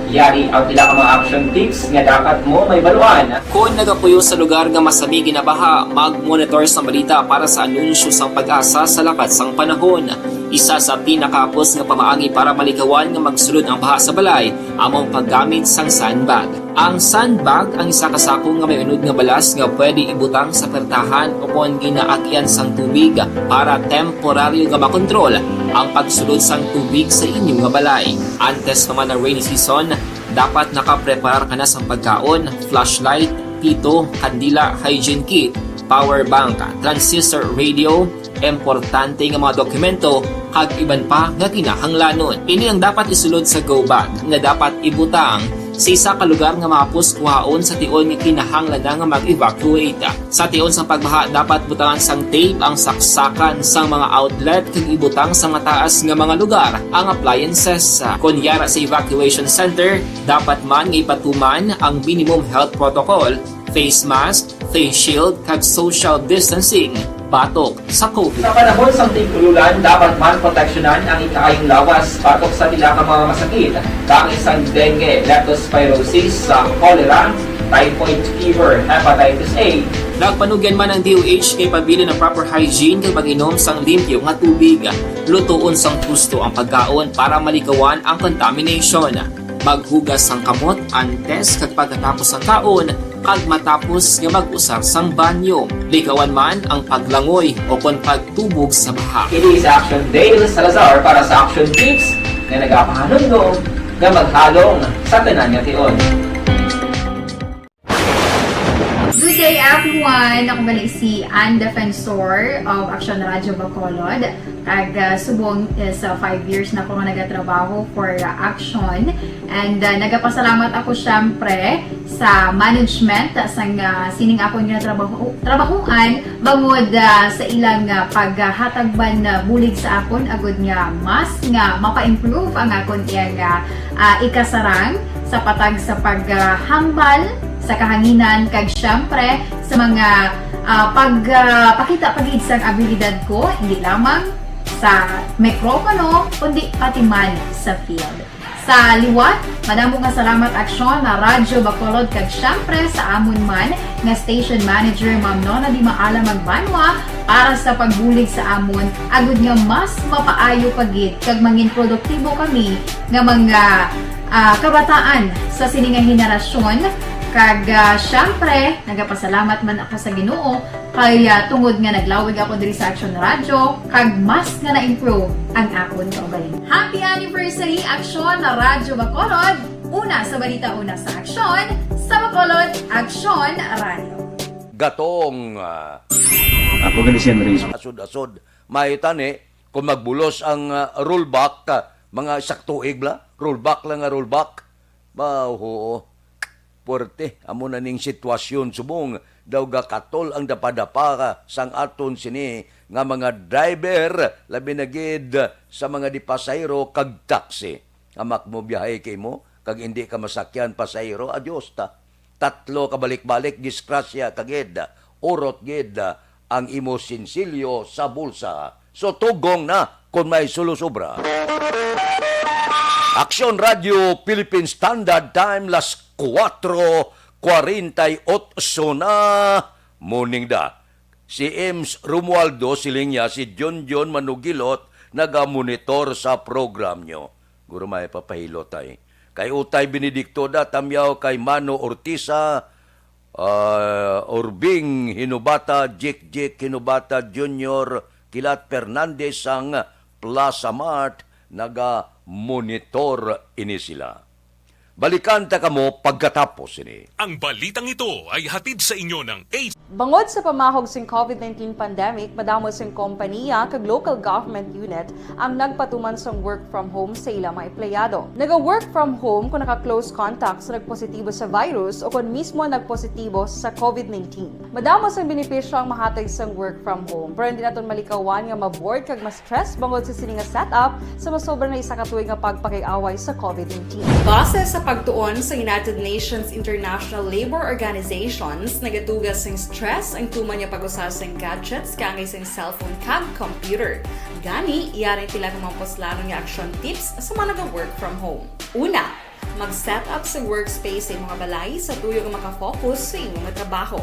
Yari ang pila ka mga action tips nga dapat mo may baluan. Kung nagapuyo sa lugar nga masabi ginabaha, mag-monitor sa balita para sa anunsyo sang pag-asa sa lakat sang panahon. Isa sa pinakapos nga pamaagi para malikawan nga magsulod ang baha sa balay, among paggamit sang sandbag. Ang sandbag ang isa kasakong nga may unod nga balas nga pwede ibutang sa pertahan upon ginaagyan sang tubig para temporaryo nga makontrol ang pagsulod sang tubig sa inyong nga balay. Antes naman ng rainy season, dapat nakapreparar ka na sa pagkaon, flashlight, pito, kandila, hygiene kit, power bank, transistor radio, importante nga mga dokumento, kag iban pa nga kinahanglanon. Ini ang dapat isulod sa go bag nga dapat ibutang sa isa ka lugar nga mapus kuhaon sa tion nga kinahanglan nga mag-evacuate. Sa tion sa pagbaha dapat butangan sang tape ang saksakan sang mga outlet kag ibutang sa mataas nga mga lugar ang appliances. Kunyara sa evacuation center, dapat man nga ipatuman ang minimum health protocol, face mask, face shield kag social distancing batok sa COVID. Sa panahon sa tigululan, dapat man proteksyonan ang ikaayong lawas batok sa pila ka mga masakit. Kang isang dengue, leptospirosis, cholera, typhoid fever, hepatitis A. Nagpanugyan man ang DOH kay pabili ng proper hygiene kay pag-inom sang limpyo nga tubig. Lutuon sang gusto ang pagkaon para malikawan ang contamination. Maghugas sang kamot antes kag pagkatapos ang kaon kag matapos nga mag-usar sang banyo. Likawan man ang paglangoy o kon pagtubog sa baha. Kini sa Action Dale Salazar para sa Action Tips nga nagapahanungdong nga maghalong sa tanan nga tion. Good day everyone! Ako balik si Ann Defensor of Action Radio Bacolod. Kag subong sa 5 years na ako nga nagatrabaho for Action. And nagapasalamat ako syempre sa management sang sining ako nga trabahuan bangod sa ilang paghatagban bulig sa akon agud nga mas nga mapa-improve ang akon iyang ikasarang sa patag sa paghambal sa kahanginan kag syempre sa mga pagpakita pagid sang abilidad ko hindi lamang sa mikropono kundi pati man sa field. Sa liwat, madamo nga salamat Aksyon na Radyo Bacolod kag syempre sa amon man nga station manager Ma'am Nona Di Maala Magbanwa para sa pagbulig sa amon agud nga mas mapaayo pagid kag mangin produktibo kami nga mga kabataan sa siningang henerasyon. Kag syempre, nagapasalamat man ako sa Ginoo kay tungod nga naglawig ako diri sa Action Radio kag mas nga na-improve ang akon kaugalingon. Happy anniversary Action na Radyo Bacolod! Una sa balita, una sa Action, sa Bacolod, Action Radio. Gatong Ako gali si Henry. asod-asod. May tani, kung magbulos ang rollback, mga saktuig bla, rollback lang nga rollback. Baho, puwerte, amo na ning sitwasyon subong daw gakatol ang dapadapa sang aton sini nga mga driver labi na gid sa mga dipasayro kag taxi. Amak mo biyahe kay mo kag hindi ka masakyan pasayro, adios ta. Tatlo ka balik-balik disgrasya kagid. Urot gid ang imo sinsilyo sa bulsa. So tugong na kung may sulusobra. Action Radio Philippine Standard Time las 4:48 na morning da. Si Ems Romualdo siling niya si John Manugilot naga-monitor sa program nyo. Guro may papahilot ay. Kay Utay Benedicto da tamyaw kay Mano Ortiza, Orbing Hinubata, Jik Hinubata Jr., Kilat Fernandez ang Plaza Mart naga-monitor ini sila. Balikan ta kamo pagkatapos ini. Ang balitang ito ay hatid sa inyo ng Bangod sa pamahog sing COVID-19 pandemic, madamo sing kompanya kag local government unit ang nagpatuman sang work from home sa ilang mga empleyado. Naga-work from home kung naka-close contact sa nagpositibo sa virus o kung mismo nagpositibo sa COVID-19. Madamo sang benepisyo ang mahatag sang work from home, pero hindi naton malikawan nga ma-bored kag ma-stress bangod sa sini nga setup sa masobra na isa ka tuig nga pagpakiaway sa COVID-19. Base sa pagtuon sa United Nations International Labour Organizations, nagatugas sing stress ang tuman niya pag-usar sing gadgets kangay sing cellphone kag computer. Gani, iyaring pila ng mga poslano nga action tips sa mga nag-work from home. Una, mag-set up sa workspace sa mga balay sa tuyo nga makafocus sa imong trabaho.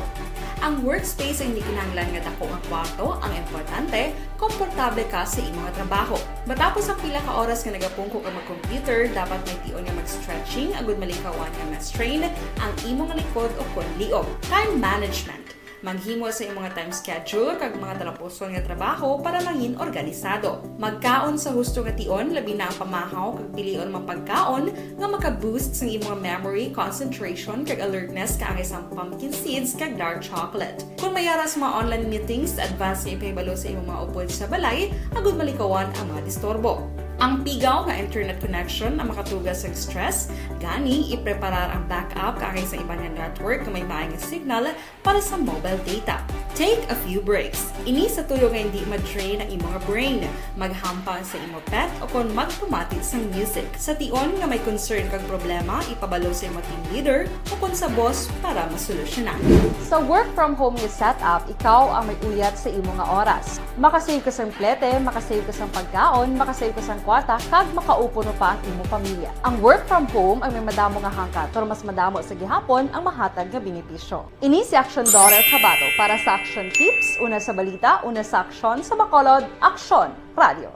Ang workspace ay hindi kinahanglan nga dako nga kwarto, ang importante, komportable ka sa imong trabaho. Matapos ang pila ka oras nga nagapungko ka mag-computer, dapat may tion nga mag-stretching agud malikawan nga ma-strain ang imong likod o kon liog. Time management. Maghimo sa imong time schedule kag mga talapuson nga trabaho para maging organisado. Magkaon sa husto nga tion, labi na ang pamahaw kag pilion mga pagkaon nga maka-boost sa imong memory, concentration kag alertness kaangay sang pumpkin seeds kag dark chocolate. Kung mayara sa mga online meetings, advance nga ipahibalo sa imong mga upod sa balay, agud malikawan ang mga disturbo. Ang pigaw nga internet connection ang makatugas sa stress, gani ipreparar ang backup kaangay sa ibang network na may maayong signal para sa mobile data. Take a few breaks. Ini sa tuyo nga hindi ma-drain ang imong brain. Maghampang sa imong pet o kung magpumatit sa music. Sa tion nga may concern kag problema, ipabalo sa imong team leader o kung sa boss para masolusyonan. Sa work from home nga setup, ikaw ang may uyat sa imong nga oras. Makasave ka sang plete, makasave ka sang pagkaon, makasave ka sang kwarta, kag makaupo no pa ang imong pamilya. Ang work from home ay may madamo nga hangkat, pero mas madamo sa gihapon ang mahatag nga benepisyo. Ini si Action Daughter Cabato para sa Action Tips, una sa balita, una sa aksyon sa Bacolod, Aksyon Radio.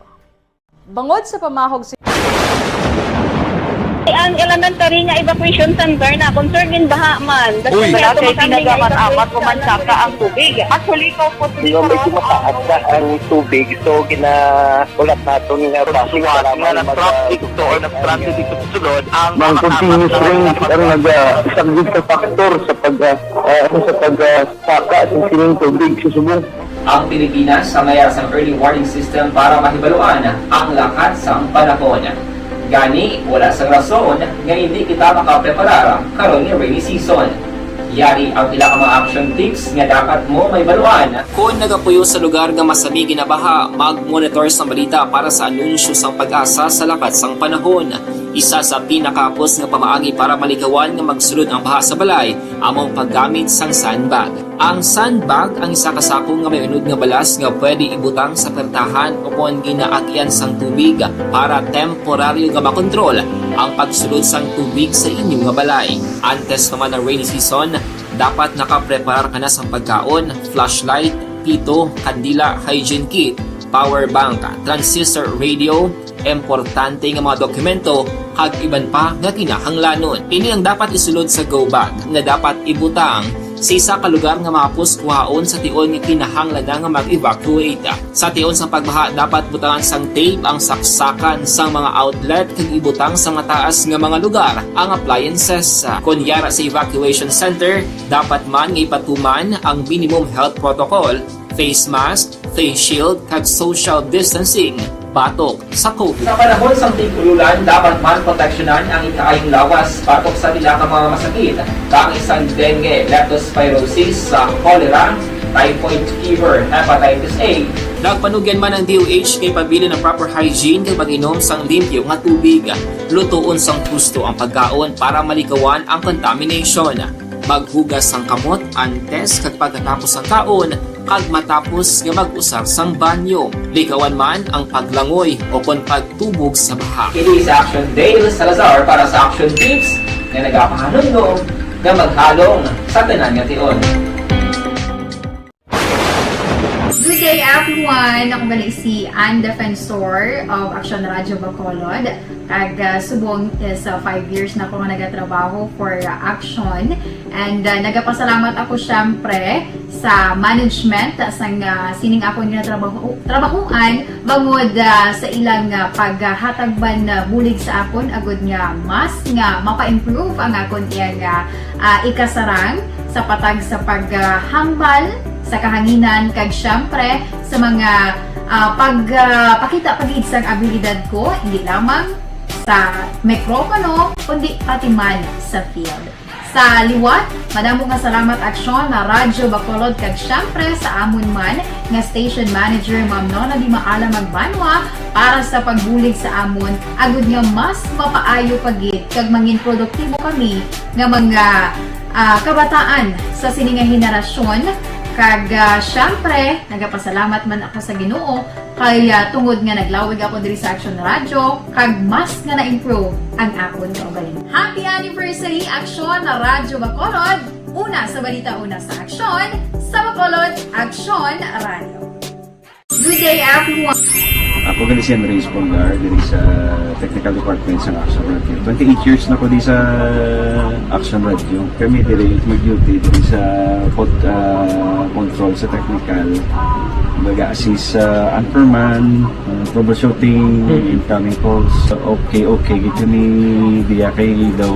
Bangod sa pamahog si Ang elementary nga evacuation center na concern din baha man. Uy! Kaya pinagaman-amat kumansaka ang tubig. Actually, ikaw po Yung medyo mataas na ang tubig, so ginaulat natin nga basic para nga ng traffic to or nag-traffic dito sa sulod ang Mang continuous rain ang isang good factor sa pagsaka sa sining tubig sa subong. Ang Pilipinas sa mayroon sa early warning system para mahibaluan ang lakas sa panahon. Gani, wala sa rason nga hindi kita makapreparar karon ni rainy season. Yari ang ilang mga action tips nga dapat mo may baluan. Kung nagapuyo sa lugar nga masabi ginabaha, mag-monitor sa balita para sa anunsyo sang pag-asa sa lakat sang panahon. Isa sa pinakapos nga pamaagi para malikawan nga magsulod ang baha sa balay, among paggamit sang sandbag. Ang sandbag ang isa ka sako nga may unod nga balas nga pwede ibutang sa pertahan o kung ginaagyan sang tubig para temporaryo nga makontrol ang pagsulod sang tubig sa inyong nga balay. Antes naman ng rainy season, dapat nakapreparar ka na sa pagkaon, flashlight, pito, kandila, hygiene kit, power bank, transistor radio, importante nga mga dokumento, kag iban pa nga kinahanglanon. Ini ang dapat isulod sa go bag nga dapat ibutang sa isa ka lugar nga mapos kuhaon sa tion nga kinahanglan nga mag-evacuate. Sa tion sa pagbaha, dapat butangan sang tape ang saksakan sa mga outlet kag ibutang sa mataas nga mga lugar ang appliances. Kunyara sa evacuation center, dapat man nga ipatuman ang minimum health protocol, face mask, face shield kag social distancing. Batok sa COVID. Sa panahon sa tig-ululan, dapat man proteksyonan ang ikaayong lawas batok sa bilang mga masakit. Kang isang dengue, leptospirosis, cholera, typhoid fever, hepatitis A. Nagpanugyan man ang DOH kay pabili ng proper hygiene kay pag-inom sang limpyo nga tubig. Lutuon sang gusto ang pagkaon para malikawan ang contamination. Maghugas sang kamot antes kag pagkatapos ang kaon kag matapos nga mag-usar sang banyo. Likawan man ang paglangoy o kon pagtubog sa baha. Kini sa Action Dale Salazar para sa Action Tips nga nagapahanong nga maghalong sa tanan nga tion. Good day everyone! everyone! Ako gali si Ann Defensor of Action Radio Bacolod. Subong is 5 years na ako nga nagatrabaho for Action. And nagapasalamat ako syempre sa management sang sining ako nga trabahuan bangod sa ilang paghatagban bulig sa akon agud nga mas nga mapa-improve ang akon iyang ikasarang sa patag sa paghambal sa kahanginan kag syempre sa mga pagpakita pagid sang abilidad ko hindi lamang sa mikropono kundi pati man sa field. Sa liwat, madamo nga salamat Aksyon na Radyo Bacolod kag syempre sa amon man nga station manager Ma'am Nona Di Maala Magbanwa para sa pagbulig sa amon agud nga mas mapaayo pagid kag mangin produktibo kami nga mga kabataan sa sining nga henerasyon kag syempre nagapasalamat man ako sa Ginoo kay tungod nga naglawig ako diri sa Action Radio kag mas nga na-improve ang akon kaugalingon. Happy anniversary Action na Radyo Bacolod! Una sa balita, una sa Action, sa Bacolod, Action Radio. Good day everyone! Ako gali si Henry Espoligar diri sa Technical Department sa Action Radio. 28 years na ko di sa Action Radio. Kami diri mag-duty diri sa control sa technical. Mag-assist sa anchorman, troubleshooting, incoming calls. Okay, gito ni diya kay daw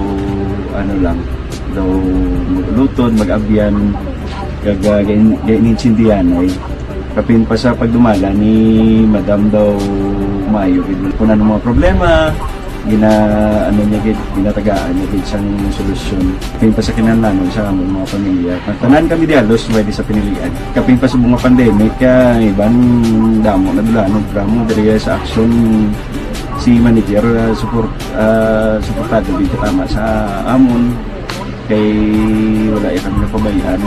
daw maglutod, mag-abyan, ganinsindihan ay kapin pa sa pagdumala ni Madam daw Mayo kung ano mga problema ginatagaan niya isang solusyon kapin pa sa kinahanglan sa among mga pamilya tanan kami di halos pwede sa pinilian kapin pa sa mga pandemic ibang damo na dulanon drama diri sa Action si manager suportado dito tama sa amon kay wala kami napabayaan.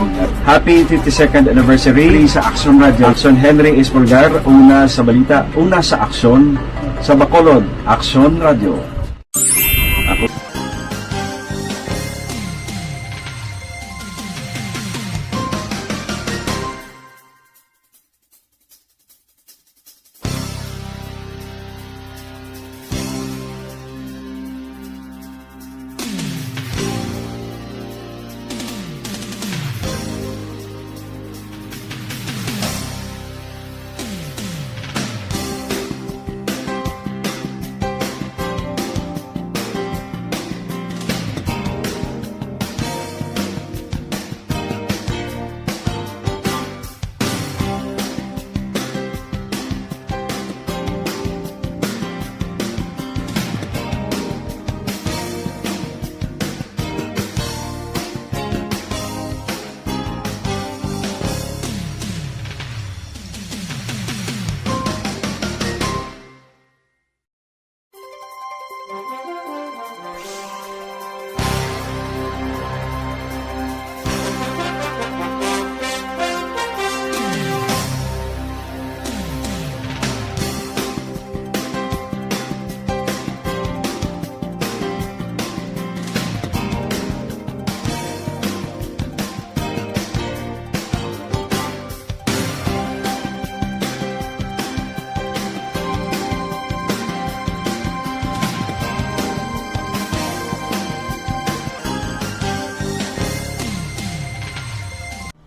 Happy 52nd anniversary sa Action Radio. Action Henry Espoligar, una sa balita, una sa Action, sa Bacolod, Action Radio. Ako.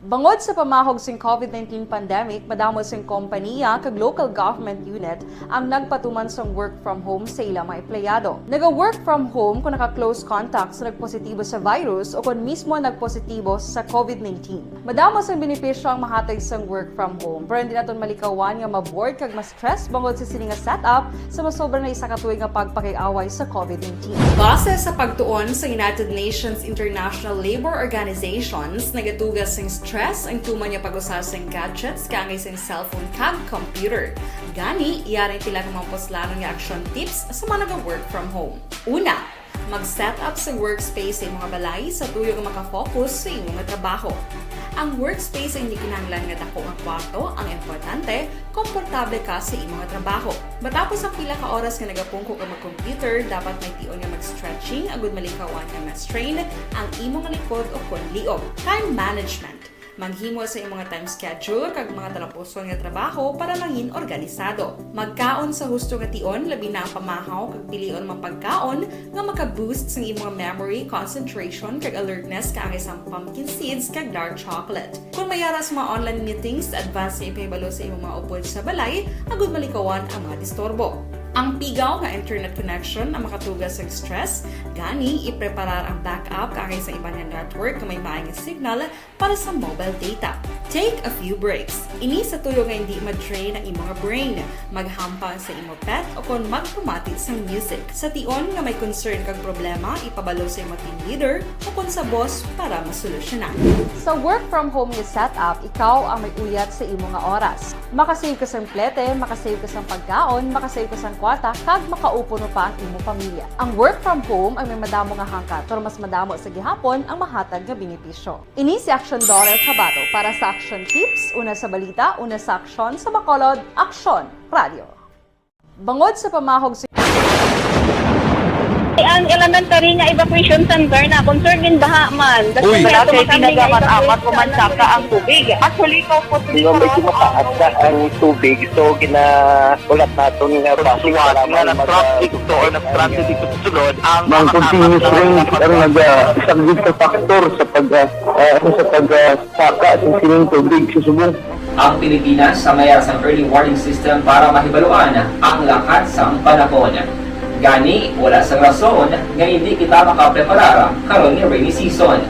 Bangod sa pamahog sing COVID-19 pandemic, madamo sing kompanya kag local government unit ang nagpatuman sang work from home sa ilang mga empleyado. Naga-work from home kung naka-close contact sa nagpositibo sa virus o kung mismo nagpositibo sa COVID-19. Madamo sang benepisyo ang mahatag sang work from home, pero hindi naton malikawan nga ma-bored kag ma-stress bangod sa sining nga setup sa masobra na isa ka tuig nga pagpakiaway sa COVID-19. Base sa pagtuon sa United Nations International Labour Organizations, nagatugas sing stress ang tuman niya pag-usar sa gadgets kangay sa cellphone kag computer. Gani, iyaring tila ng mga poslanon nga action tips sa mga nag-work from home. Una, mag-set up sa workspace sa mga balay sa tuyo nga makafocus sa imong trabaho. Ang workspace ay hindi kinahanglan nga dako nga kwarto, ang importante, komportable ka sa imong trabaho. Matapos ang pila ka oras nga nagapungko ka mag-computer, dapat may tion nga mag-stretching agud malikawan nga ma-strain ang imong likod o kon liog. Time management. Maghimo sa imong time schedule kag mga talapuson nga trabaho para mangin organisado. Magkaon sa husto nga tion, labi na ang pamahaw kag pilion mga pagkaon nga maka-boost sa imong memory, concentration kag alertness kaangay sang pumpkin seeds kag dark chocolate. Kung mayara sa mga online meetings, advance sa ipahibalo sa imong mga upod sa balay, agud malikawan ang mga disturbo. Ang pigaw nga internet connection ang makatugas sa stress, gani ipreparar ang backup kaangay sa ibang network na may maayong signal para sa mobile data. Take a few breaks. Ini sa tuyo nga hindi ma-drain ang imong brain, maghampang sa imong pet o kung magpumati sa music. Sa tion nga may concern kag problema, ipabalo sa imong team leader o kung sa boss para masolusyonan. Sa work from home nga setup, ikaw ang may uyat sa imong nga oras. Makasave ka sa plete, makasave ka sa pagkaon, makasave ka sa kwarta, kag makaupo mo pa ang imong pamilya. Ang work from home ay may madamo nga hangkat, pero mas madamo sa gihapon ang mahatag nga benepisyo. Ini si Action Daughter Cabato para sa Action Tips, una sa balita, una sa aksyon sa Bacolod, Action Radio. Bangod sa pamahog sa Ang elementary nga evacuation center na concern din baha man. Uy! Kasi pinagamat-amat kumansaka ang tubig. Actually, ikaw po Medyo mataas na ang tubig. So, ulat natin nga Pagsuwag nga ng traffic to or nag-transit dito sa sulod ang Mang continuous rain ang isang good factor sa pagsaka ng sining tubig sa subong. Ang Pilipinas sa mayroon sa early warning system para mahibaluan ang lakat sa panahon. Gani, wala sa rason nga hindi kita makapreparar karon ni rainy season.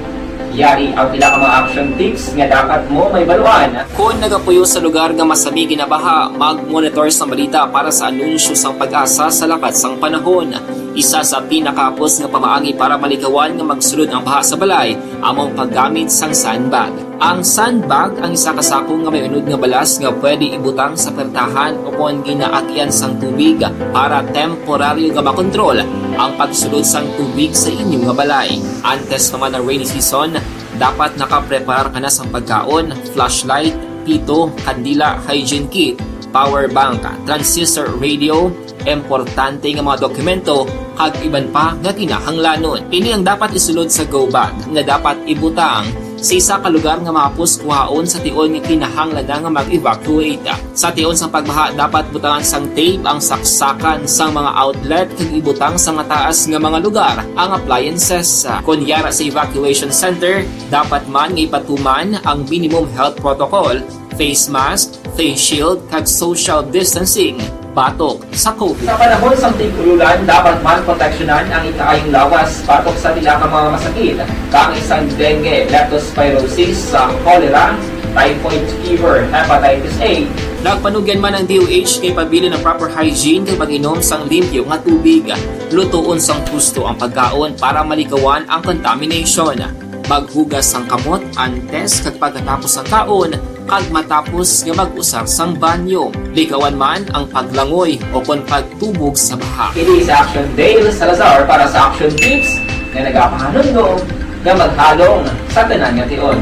Yari ang pila ka mga action tips nga dapat mo may baluan. Kung nagapuyo sa lugar nga masabi ginabaha, mag-monitor sa balita para sa anunsyo sang pag-asa sa lakat sang panahon. Isa sa pinakapos nga pamaagi para malikawan nga magsulod ang baha sa balay, among paggamit sang sandbag. Ang sandbag ang isa ka sako nga may unod nga balas nga pwede ibutang sa pertahan o kung ginaagyan sang tubig para temporaryo nga makontrol ang pagsulod sang tubig sa inyong nga balay. Antes naman ng rainy season, dapat nakaprepare ka na sang pagkaon, flashlight, pito, kandila, hygiene kit, power bank, transistor radio, importante nga mga dokumento, kag iban pa nga kinahanglanon. Ini ang dapat isulod sa go bag nga dapat ibutang sa isa ka lugar nga mapus kuhaon sa tion nga kinahanglan nga mag-evacuate. Sa tion sa pagbaha dapat butangan sang tape ang saksakan sang mga outlet kag ibutang sa taas nga mga lugar ang appliances. Kunyara sa evacuation center, dapat man nga ipatuman ang minimum health protocol, face mask, face shield kag social distancing. Batok sa COVID. Sa panahon sa tigululan, dapat man proteksyonan ang ikaayong lawas batok sa tila ka mga masakit. Kang isang dengue, leptospirosis, cholera, typhoid fever, hepatitis A. Nagpanugyan man ang DOH kay pabili ng proper hygiene kay pag-inom sang limpyo nga tubig. Lutuon sang gusto ang pagkaon para malikawan ang contamination. Maghugas sang kamot antes kag pagkatapos ang kaon kag matapos nga mag-usar sang banyo. Likawan man ang paglangoy o kon pagtubog sa baha. Kini sa Action Dale Salazar para sa Action Tips nga nagapahanundong nga maghalong sa tanan nga tion.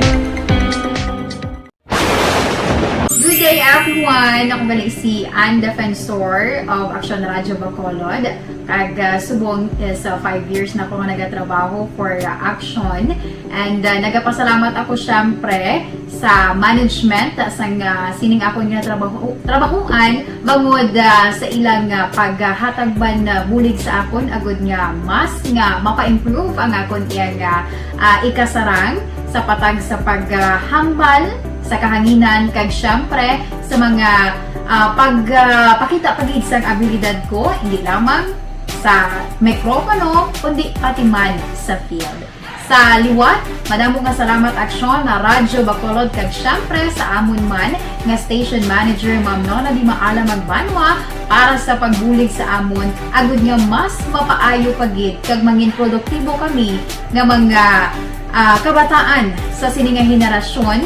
Good day everyone! Ako balik si Ann Defensor of Action Radio Bacolod. Kag subong sa 5 years na ako nga nagatrabaho for Action. And nagapasalamat ako syempre sa management sang sining ako nga trabahuan bangod sa ilang paghatagban na bulig sa akon agud nga mas nga mapa-improve ang akon iyang ikasarang sa patag sa paghambal sa kahanginan kag syempre sa mga pakita pagid sang abilidad ko hindi lamang sa mikropono kundi pati man sa field. Sa liwat, madamo nga salamat Aksyon na Radyo Bacolod kag syempre sa amon man nga station manager Ma'am Nona Di Maala Magbanwa para sa pagbulig sa amon agud nga mas mapaayo pagid kag mangin produktibo kami nga mga kabataan sa sining nga henerasyon.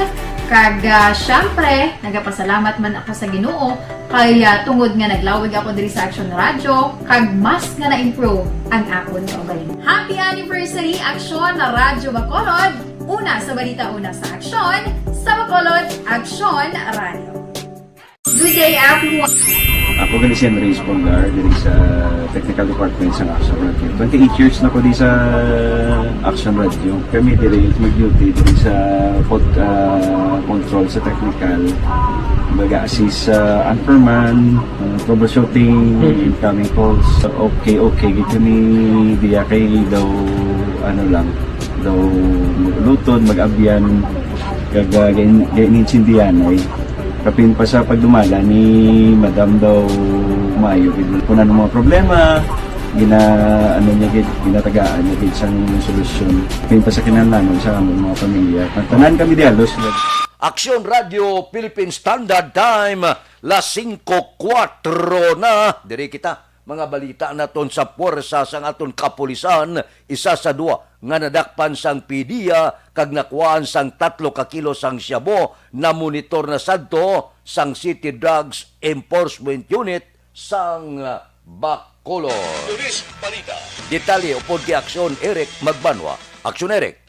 Kag syempre, nagapasalamat man ako sa Ginoo kay tungod nga naglawig ako diri sa Action Radio kag mas nga na-improve ang akon kaugalingon. Happy anniversary Action na Radyo Bacolod! Una sa balita, una sa aksyon, sa Bacolod, Action Radio. Good day everyone! Ako gali si Henry Espolgar diri sa Technical Department sa Action Radio. 28 years na ko di sa Action Radio. Kami diri mag-duty diri sa control sa technical. Mag-assist sa anchorman, troubleshooting, incoming calls. Okay, gito ni diya kay daw daw maglutod, mag-abyan, ganinsindihan ay kapin pa sa pagdumala ni Madam daw Mayo. Kung ano mga problema, ginatagaan niya isang solusyon. Kapin pa sa kinahanglan sa among mga pamilya. Tanan kami dialos. Aksyon Radio Philippine Standard Time, las 5:04 na. Diri kita, mga balita naton sa puwersa sang aton kapulisan, isa sa duwa nga nadakpan sang PDEA kag nakuhaan sang 3 ka kilo sang shabu na monitor na sadto sang City Drugs Enforcement Unit sang Bacolod. Police Balita. Detalye upod kay Aksyon Eric Magbanwa. Aksyon Eric.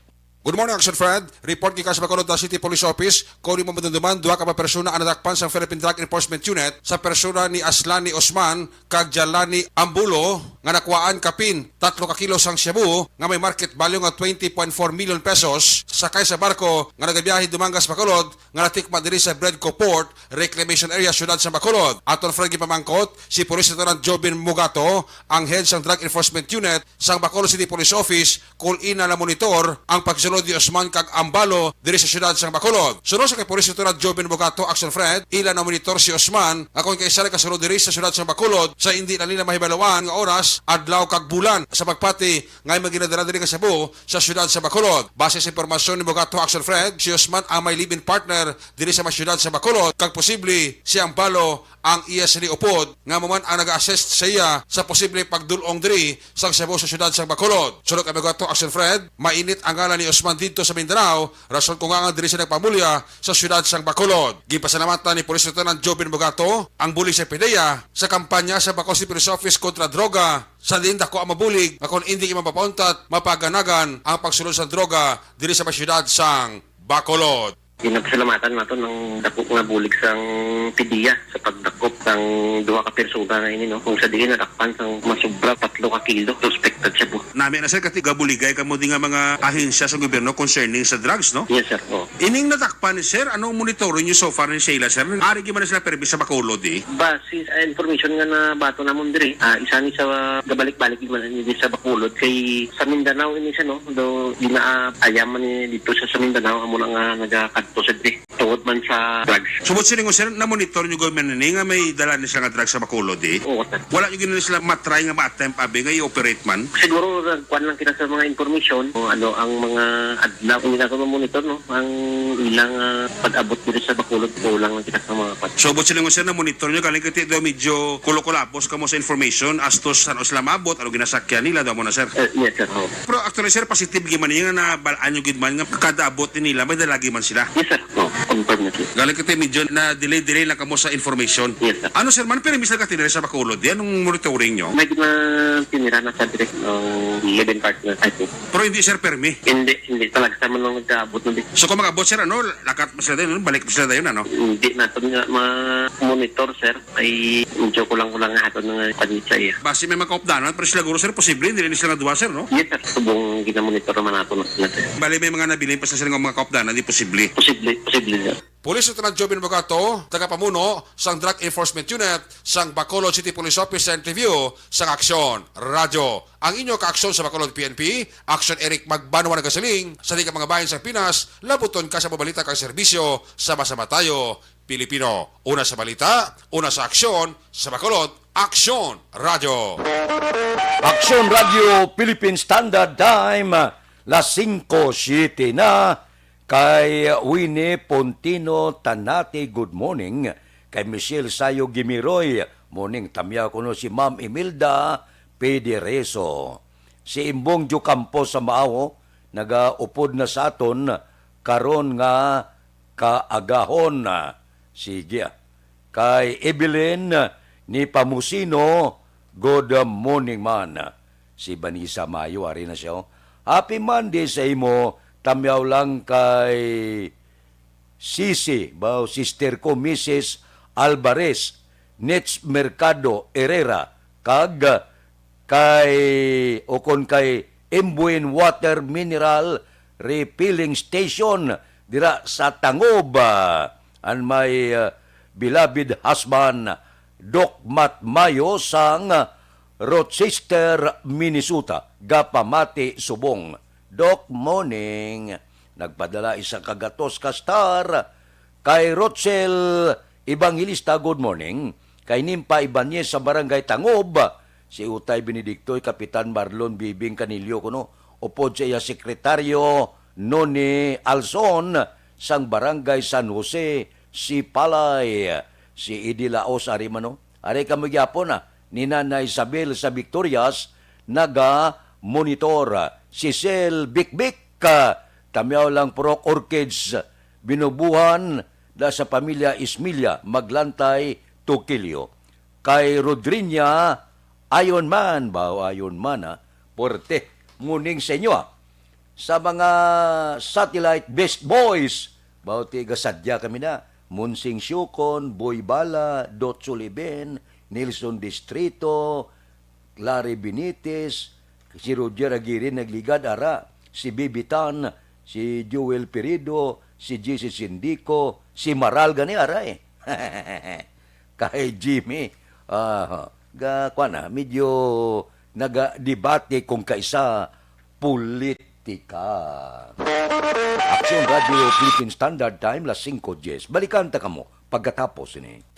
Good morning, Action Fred. Report kay sa Bacolod City Police Office. Kung mo madunduman, duha ka pa persona ang nadakpan sa Philippine Drug Enforcement Unit sa persona ni Aslani Osman kag Jalani Ambulo nga nakuhaan kapin 3 ka kilo sang shabu nga may market value nga 20.4 million pesos sakay sa barko nga nagabiyahe dumangas Bacolod nga natikma diri sa Bredco Port Reclamation Area syudad sa Bacolod. Aton Fred gipamangkot si Police Lieutenant Jobin Mugato, ang head sang Drug Enforcement Unit sang Bacolod City Police Office, kung ina na monitor ang pagsunod ni Osman kag Ambalo diri sa syudad sang Bacolod. Sunod sa kay Police Lieutenant Jobin Mugato, Action Fred, ila na monitor si Osman akong kay isa kasunod diri sa syudad sang Bacolod sa hindi na nila mahibalawan nga oras, adlaw kag bulan sa pagpati ngay maginadala diri ka Cebu sa syudad sa Bacolod. Base sa impormasyon ni Mugato, Action Fred, si Osman ang may live-in partner diri sa syudad sa Bacolod kag posible si Ambalo ang iya sini upod nga maman ang nag-assist sa iya sa posible pagdulong diri sa Cebu sa syudad sa Bacolod. Sunod kay Mugato, Action Fred, mainit ang ngalan ni Osman dito sa Mindanao, rason kung nga diri siya nagpamulya sa syudad sang Bacolod. Gipasalamatan ni Police Lieutenant Jobin Mugato ang buli sa PDEA sa kampanya sa Bacolod City Police Office kontra droga. Sa din dako ang mabulig akong hindi mapapuntat mapaganagan ang pagsulod sa droga diri sa syudad sang Bacolod. Pinagsalamatan nato ng dako nga bulig sang PDEA sa pagdakop sang duha ka persona na ini, no? Kung sa diin nadakpan sang masubra 3 ka kilo suspected siya po. Nami na sir kati gabuligay kamo di nga mga ahensya sa gobyerno concerning sa drugs, no? Yes sir. Oh. Ining natakpan ni sir, anong monitoring niyo so far ni Sheila sir? Ari gyud man sila permis sa Bacolod eh. Base sa information nga na bato namon diri, isa ni sa gabalik-balik man ni sa Bacolod kay sa Mindanao ini siya, no? Do ayam man ni dito sa Mindanao amo na nga nagakadto sa diri tungod man sa drugs. Subot sila nga sir, na monitor niyo government ni nga may dala ni sila nga drugs sa Bacolod eh. Oo sir. Wala niyo ginawa sila matry nga ma-attempt abi nga i-operate man. Siguro nagkuhan lang kita sa mga information o ano ang mga adlaw kung kita sa monitor, no? Ang ilang pag-abot dito sa Bacolod kulang lang kita sa mga pat. Subot sila nga sir, na monitor niyo galing kiti daw medyo kulo-kulapos kamo sa information as to saan sila maabot ano ginasakyan nila daw mo na sir. Yes sir. Oh. Pero actually sir, positive gyud man nga na balaan niyo gid man nga kada abot ni nila may dalagi man sila. Yes sir. Oh, confirm na sir. Galing kiti medyo na delay lang kamo sa information. Yes sir. Ano sir, man permis lang katinira sa Bacolod. Yan ang monitoring nyo? May tinira na sa direct ng live-in partner, I think. Pero hindi sir permi? Hindi talaga sa manong nag-abot ng dito. So kung mag-abot sir, ano, lakat pa sila din, balik pa sila din, ano? Hindi na ito nga ma-monitor sir, ay medyo kulang-kulang nga ito ng panitsa iya. Base may makaupdanan, pero sila guro sir, posible, hindi rin sila nga duwa sir, no? Yes sir, subong ginamonitor naman natin sir. Bali may mga nabiling pa sila nga mga kaupdanan, hindi posible. Posible sir. Police Lieutenant Jobin Mugato, tagapamuno sang Drug Enforcement Unit sang Bacolod City Police Office sa interview sang Aksyon Radio. Ang inyo ka-aksyon sa Bacolod PNP, Action Eric Magbanwa na Gasaling, sa di ka mga bayan sa Pinas, labuton ka sa mabalita kang serbisyo, sama-sama tayo, Pilipino. Una sa balita, una sa aksyon, sa Bacolod, Aksyon Radio. Aksyon Radio Philippine Standard Time, las 5:07 na. Kay Winnie Pontino Tanate, good morning. Kay Michelle Sayo Gimiroy, morning. Tamya ko no si Ma'am Imelda Pedereso. Si Imbong Jucampo sa Maawo, nagaupod na sa aton, karon nga kaagahon. Sige. Kay Evelyn ni Pamusino, good morning man. Si Vanessa Mayo, ari na siya. Happy Monday sa imo. Tamyaw lang kay Sisi, Sister ko, Mrs. Alvarez, Nets Mercado Herrera kag kay Embuin Water Mineral Refilling Station dira sa Tangob. An may beloved husband Doc Matt Mayo sang Rochester, Minnesota. Gapamati Subong. Doc, morning. Nagpadala isang kagatos ka star kay Rochel Evangelista, good morning. Kay Nimpa Ibanez sa Barangay Tangob, si Utay Benedicto, Kapitan Marlon Bibing Canillo, upod sa iya sekretaryo Noni Alson, sang Barangay San Jose, si Palay, si Idilaos Arimano. Ari ka magyapon ni Nanay Isabel sa Victorias, naga-monitor. Si Sel Bikbik, tamyaw lang Purok Orchids, binubuhan da sa pamilya Ismilya, maglantay Tukilyo. Kay Rodrinya Ayonman, Ayonman porte, muning sa inyo sa mga satellite best boys, tiga sadya kami na, Munsing Syukon, Boy Bala, Dot Sullivan, Nelson Distrito, Larry Benitez, si Roger Aguirre nagligad ara, si Bibitan, si Joel Perido, si JC Sindico, si Maral gani ara kay Jimmy, medyo naga-debate kung kaisa politika. Aksyon Radio Philippine Standard Time, las 5:10. Balikan ta kamo pagkatapos ini.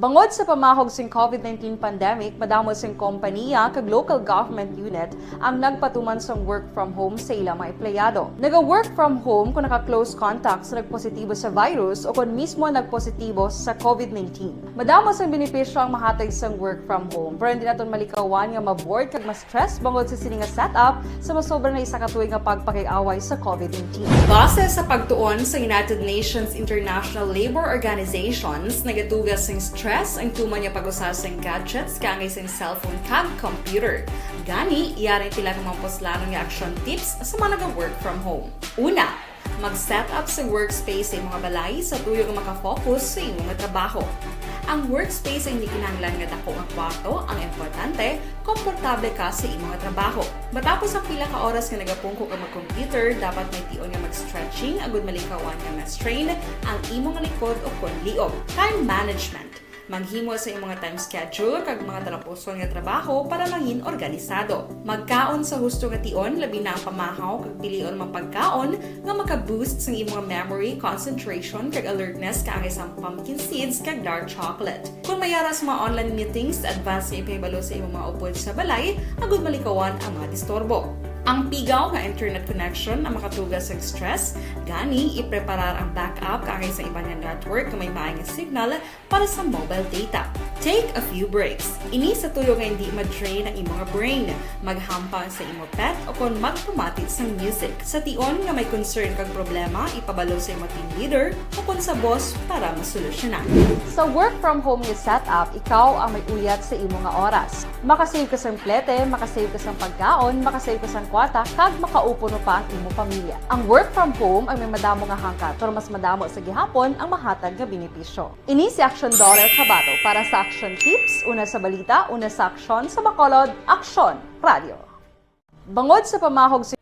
Bangod sa pamahog sing COVID-19 pandemic, madamo sing kompanya kag local government unit ang nagpatuman sang work from home sa ilang mga empleyado. Naga-work from home kung naka-close contact sa nagpositibo sa virus o kung mismo nagpositibo sa COVID-19. Madamo sang benepisyo ang mahatag sang work from home, pero hindi naton malikawan nga ma-bored kag ma-stress bangod sa sini nga setup sa masobra na isa ka tuig nga pagpakiaway sa COVID-19. Base sa pagtuon sa United Nations International Labor Organizations, nagatugas sing stress ang tuman niya pag-usas ng gadgets kangay sa cellphone kag computer. Gani, iyarin tila ng mga poslano nga action tips sa mga nag-work from home. Una, mag-set up sa workspace sa mga balay sa tuyo nga makafocus sa iyong mga trabaho. Ang workspace ay hindi kinahanglan nga dako ang kwarto, ang importante, komportable ka sa iyong mga trabaho. Matapos ang pila ka oras nga nagapungko ka mag-computer, dapat may tion nga mag-stretching agud malikawan nga ma-strain ang imong likod o konliog. Time management. Maghimo sa imong mga time schedule kag mga talapuson nga trabaho para mangin organisado. Magkaon sa husto nga tion, labi na ang pamahaw kag pilion mang pagkaon nga maka-boost sa imong memory, concentration kag alertness kaangay sa pumpkin seeds kag dark chocolate. Kung mayara sa mga online meetings, advance nga ipahibalo sa imong mga upod sa balay, agud malikawan ang mga disturbo. Ang pigaw nga internet connection ang makatugas sa stress, gani ipreparar ang backup kaangay sa iba nga network kung may maayong signal para sa mobile data. Take a few breaks. Ini sa tuyo nga hindi ma-drain ang imong brain, maghampang sa imong pet o kung magpumati sa music. Sa tion nga may concern kag problema, ipabalo sa imong team leader o kung sa boss para masolusyonan. Sa work from home nga setup, ikaw ang may uyat sa imo nga oras. Makasave ka sa plete, makasave ka sa pagkaon, makasave ka sa kwata, kag makaupo no pa ang imo pamilya. Ang work from home ay may madamo nga hangkat, pero mas madamo sa gihapon ang mahatag nga benepisyo. Ini si Action Dorel Cabato para sa Action Tips, una sa balita, una sa aksyon sa Bacolod, Aksyon Radio. Bangod sa pamahog sa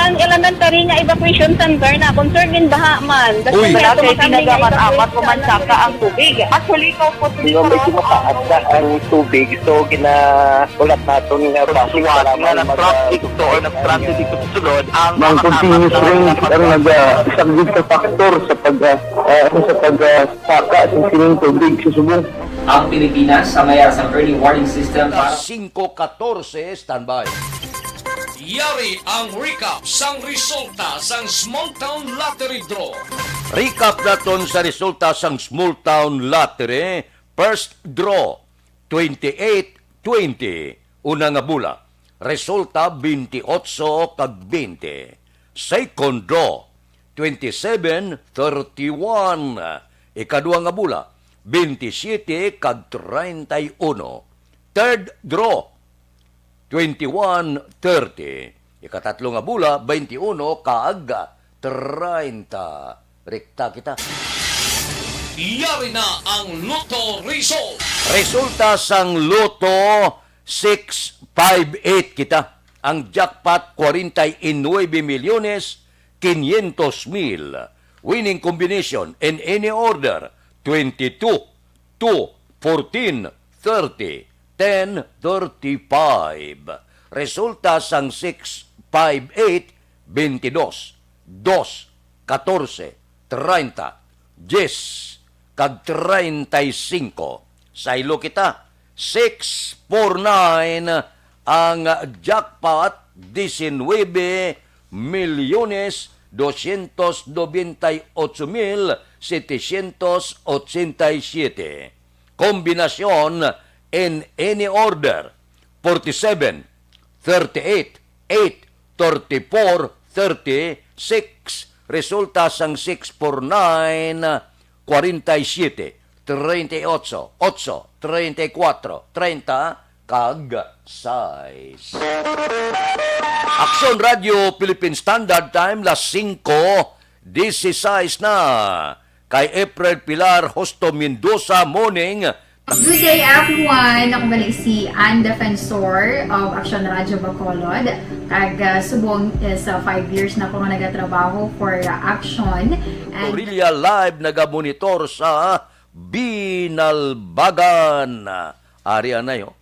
Ang elementary nga evacuation center na concern din baha man. Uy, wala kay kinagamat-amat kumansaka ang tubig. Actually, ko po Di ba may tumataas na ang tubig, so ginaulat natin nga pasuwat nga nag-traffic to or nag-transit dito sa sunod ang Mang continuous rain ang nag-subject sa factor sa pagsaka sa sining tubig sa subong. Ang Pilipinas sa mayroon sa early warning system para 5:14, standby. Yari ang recap sang resulta sang Small Town Lottery Draw. Recap naton sa resulta sang Small Town Lottery. First draw, 28-20. Una nga bula. Resulta, 28 kag 20. Second draw, 27-31. Ikadua nga bula, 27 kag 31. Third draw, 21-30. Ikatatlo nga bula, 21 kaag 30. Rekta kita. Yari na ang Lotto result. Resulta sang Lotto 658 kita. Ang jackpot 49,500,000. Winning combination in any order 22, 2, 14, 30. 10:35. Resulta sang 658, 22, 2, 14, 30, 10, kag 35. Sa ilo kita, 649 ang jackpot, 19,298,787. Kombinasyon in any order, 47, 38, 8, 34, 36. Resulta sang 649, 47, 38, 8, 34, 30, kag 6. Aksyon Radio Philippine Standard Time, las 5:16 na. Kay April Pilar Hosto Mendoza Morning. Good day everyone! Ako balik si Ann Defensor of Action Radio Bacolod. Kag subong sa 5 years na ako nga nagatrabaho for Action. Aurelia Live nagamonitor sa Binalbagan. Ari anayo.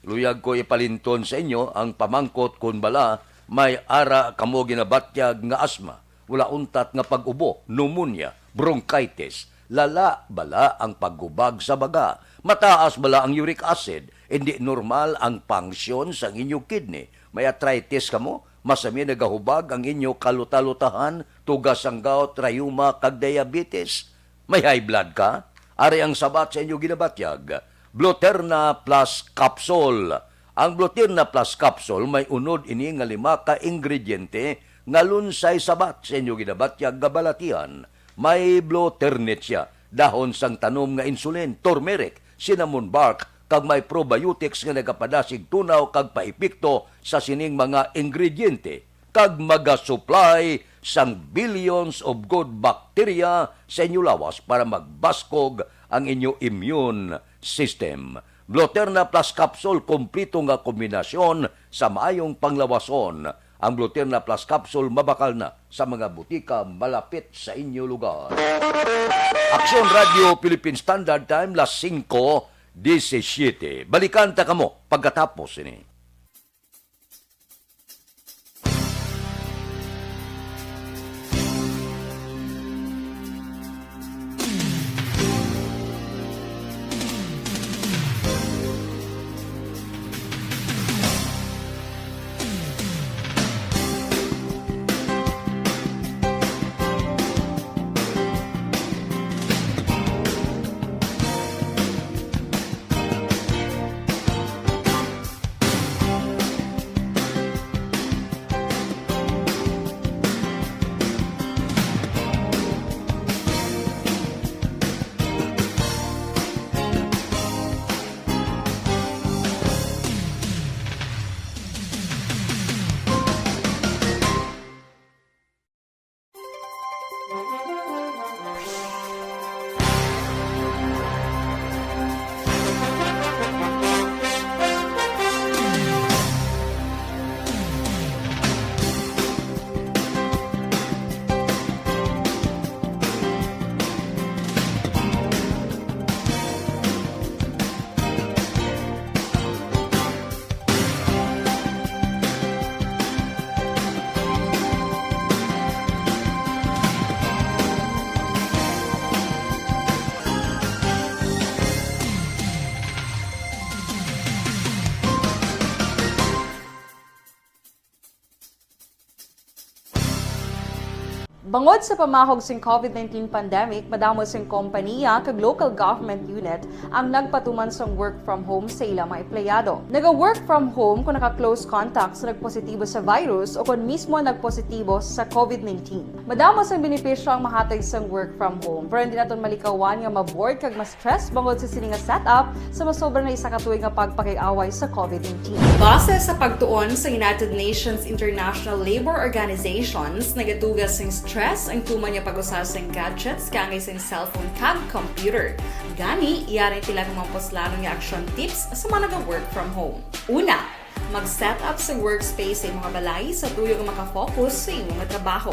Luyag ko ipalinton sa inyo ang pamangkot kun bala may ara kamo ginabatyag nga asma. Wala untat nga pag-ubo, pneumonia, bronchitis. Lala bala ang paggubag sa baga. Mataas bala ang uric acid. Hindi normal ang function sa inyong kidney. May arthritis ka mo, masami nagahubag ang inyong kalutalutahan, tugas ang gout, rayuma, kag diabetes. May high blood ka? Ari ang sabat sa inyong ginabatyag. Bluterna Plus Capsule. Ang Bluterna Plus Capsule may unod ini nga 5 ka ingrediente nga lunsay sabat sa inyong ginabatyag gabalatian. May Bluternit siya, dahon sang tanom nga insulin, turmeric, cinnamon bark, kag may probiotics nga nagapadasig tunaw kag paipikto sa sining mga ingrediente, kag maga-supply sang billions of good bacteria sa inyo lawas para magbaskog ang inyo immune system. Bluterna Plus Capsule, kompleto nga kombinasyon sa maayong panglawason. Ang Bluterna Plus Capsule mabakal na sa mga butika malapit sa inyo lugar. Aksyon Radio Philippine Standard Time, las 5:17. Balikan ta kamo pagkatapos ini. Bangod sa pamahog sing COVID-19 pandemic, madamo sing kompanya kag local government unit ang nagpatuman sang work from home sa ilang mga empleyado. Naga-work from home kung naka-close contact sa nagpositibo sa virus o kung mismo nagpositibo sa COVID-19. Madamo sang benepisyo ang mahatag sang work from home, pero hindi naton malikawan nga maboard kag ma-stress bangod sa sini nga setup sa masobra na isa ka tuig nga pagpakiaway sa COVID-19. Base sa pagtuon sa United Nations International Labour Organizations, nagatugas sing stress ang tuman niya pag-usas ng gadgets kangay sa cellphone kag computer. Gani, iyarin tila ng mga poslanong nga action tips sa mga nag-work from home. Una, mag-set up sa workspace sa mga balay sa tuyo nga makafocus sa imong trabaho.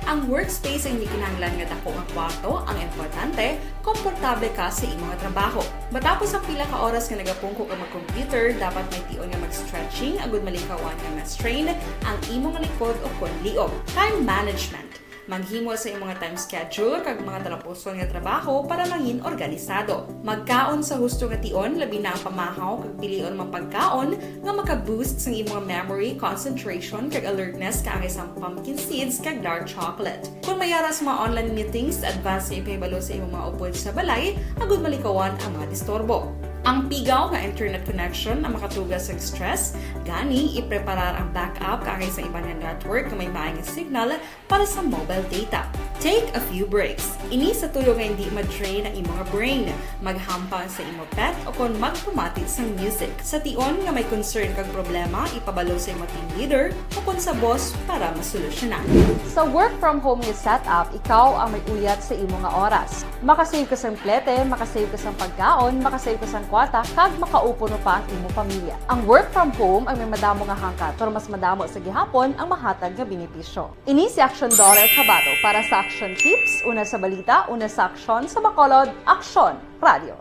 Ang workspace ay hindi kinahanglan nga dako nga kwarto, ang importante, komportable ka sa imong trabaho. Matapos ang pila ka oras nga nagapungko ka mag-computer, dapat may tion nga mag-stretching agud malikawan nga ma-strain ang imong likod o konliog. Time management. Maghimo sa imong time schedule kag mga tarapuson nga trabaho para maging organisado. Magkaon sa husto nga tion, labi na ang pamahaw kag pilion mang pagkaon nga maka-boost sa imong memory, concentration kag alertness kaangay sa pumpkin seeds kag dark chocolate. Kung mayaras mga online meetings, advance na ipahibalo sa imong mga upod sa balay, agud malikawan ang mga disturbo. Ang pigaw nga internet connection ang makatugas sa stress, gani ipreparar ang backup kaangay sa ibang network na may maayong signal para sa mobile data. Take a few breaks. Ini sa tuyo nga hindi ma-drain ang imong brain, maghampang sa imong pet o kung magpumatid sa music. Sa tion nga may concern kag problema, ipabalo sa imong team leader o kung sa boss para masolusyonan. Sa work from home nga setup, ikaw ang may uyat sa imong nga oras. Makasave ka sa plete, makasave ka sa pagkaon, makasave ka sa kwata, kag makaupo no pa ang imong pamilya. Ang work from home ay may madamo nga hangkat, pero mas madamo sa gihapon ang mahatag nga benepisyo. Ini si Action Dollar Kabato para sa Action Tips, una sa balita, una sa aksyon sa Bacolod, Aksyon Radio.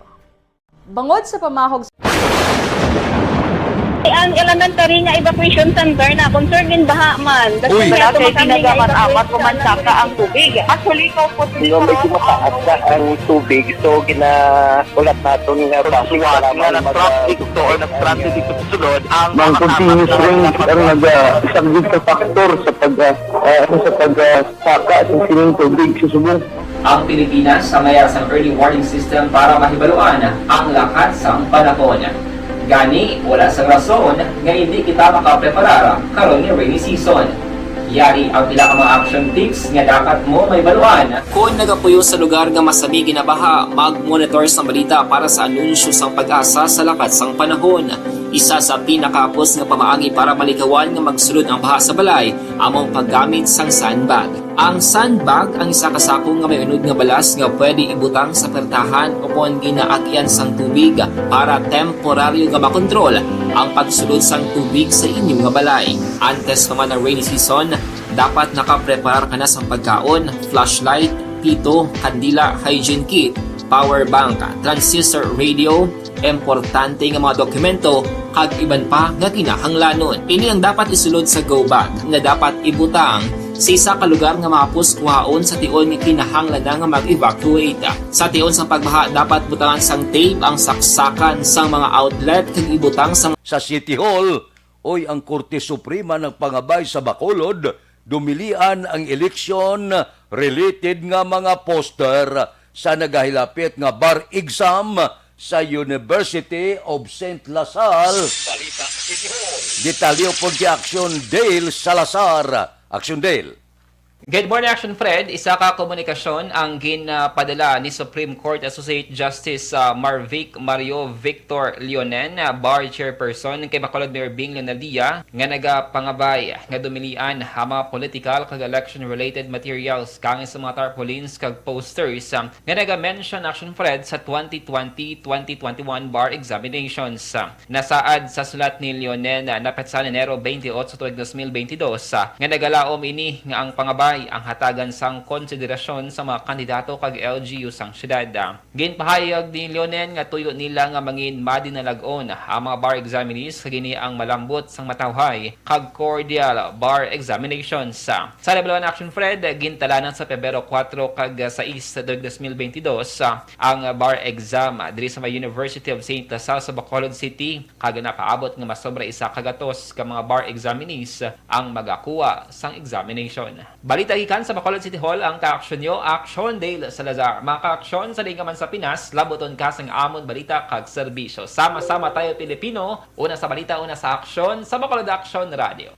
Bangod sa pamahog Ang elementary nga evacuation center na concern din baha man. Uy! Kaya pinagamat-amat kumansaka ang tubig. Actually, ikaw po Medyo mataas na ang tubig, so ginaulat natin nga Pagsiwala nga ng traffic to or nag-traffic dito sa sulod, ang mga continuous rain ang isang good factor sa pagsaka sa sining tubig sa subong. Ang Pilipinas sa mayas ang early warning system para mahibaluan ang lakas ng panahon. Gani, wala sa rason nga hindi kita makapreparar karon ni rainy season. Yari ang pila ka mga action tips nga dapat mo may baluan. Kung nagapuyo sa lugar nga masabi ginabaha, mag-monitor sa balita para sa anunsyo sang pag-asa sa lakat sang panahon. Isa sa pinakapos nga pamaagi para malikawan nga magsulod ang baha sa balay, among paggamit sang sandbag. Ang sandbag ang isa ka sako nga may unod nga balas nga pwede ibutang sa pertahan o kung ginaagyan sang tubig para temporaryo nga makontrol ang pagsulod sang tubig sa inyong nga balay. Antes naman ng rainy season, dapat nakaprepare ka na sa pagkaon, flashlight, pito, kandila, hygiene kit, power bank, transistor radio, importante nga mga dokumento, kag iban pa nga kinahanglanon. Ini ang dapat isulod sa go bag nga dapat ibutang sa isa ka lugar nga mapus kuhaon sa tion nga kinahanglan na nga mag-evacuate. Sa tion sa pagbaha, dapat butangan sang tape ang saksakan sang mga outlet kag ibutang sang Sa City Hall, oy ang Korte Suprema ng Pangabay sa Bacolod, dumilian ang eleksyon related nga mga poster sa nagahilapit nga bar exam sa University of St. Lasal. Detalyo po di Action Dale Salazar. Action Dale. Good morning, Action Fred. Isa ka komunikasyon ang ginpadala ni Supreme Court Associate Justice Marvic Mario Victor Leonen, Bar Chairperson kay Bacolod Mayor Bing Leonadia, nga nagapangabay nga dumilian ang mga political kag election-related materials kangin sa mga tarpaulins kag posters nga naga-mention, Action Fred, sa 2020-2021 bar examinations. Nasaad sa sulat ni Leonen na petsa Enero 28 sa 2022 nga nagalaom ini nga ang pangabay ang hatagan sang konsiderasyon sa mga kandidato kag LGU sang syudad. Ginpahayag ni Leonen nga tuyo nila nga mangin madinalagon ang mga bar examinees kagini ang malambot sang matawhay kag cordial bar examinations. Sa level 1, Action Fred, gintalanan sa Pebrero 4 kag 6 2022 ang bar exam diri sa University of St. Lasal sa Bacolod City, kag napaabot nga masobra isa kagatos ka mga bar examinees ang magakuha sang examination. Balita balita gikan sa Bacolod City Hall ang kaaksyon nyo, Aksyon Dale Salazar. Mga kaaksyon sa man sa Pinas, laboton ka sang amon balita kag serbisyo. Sama-sama tayo Pilipino, una sa balita, una sa aksyon, sa Bacolod Aksyon Radio.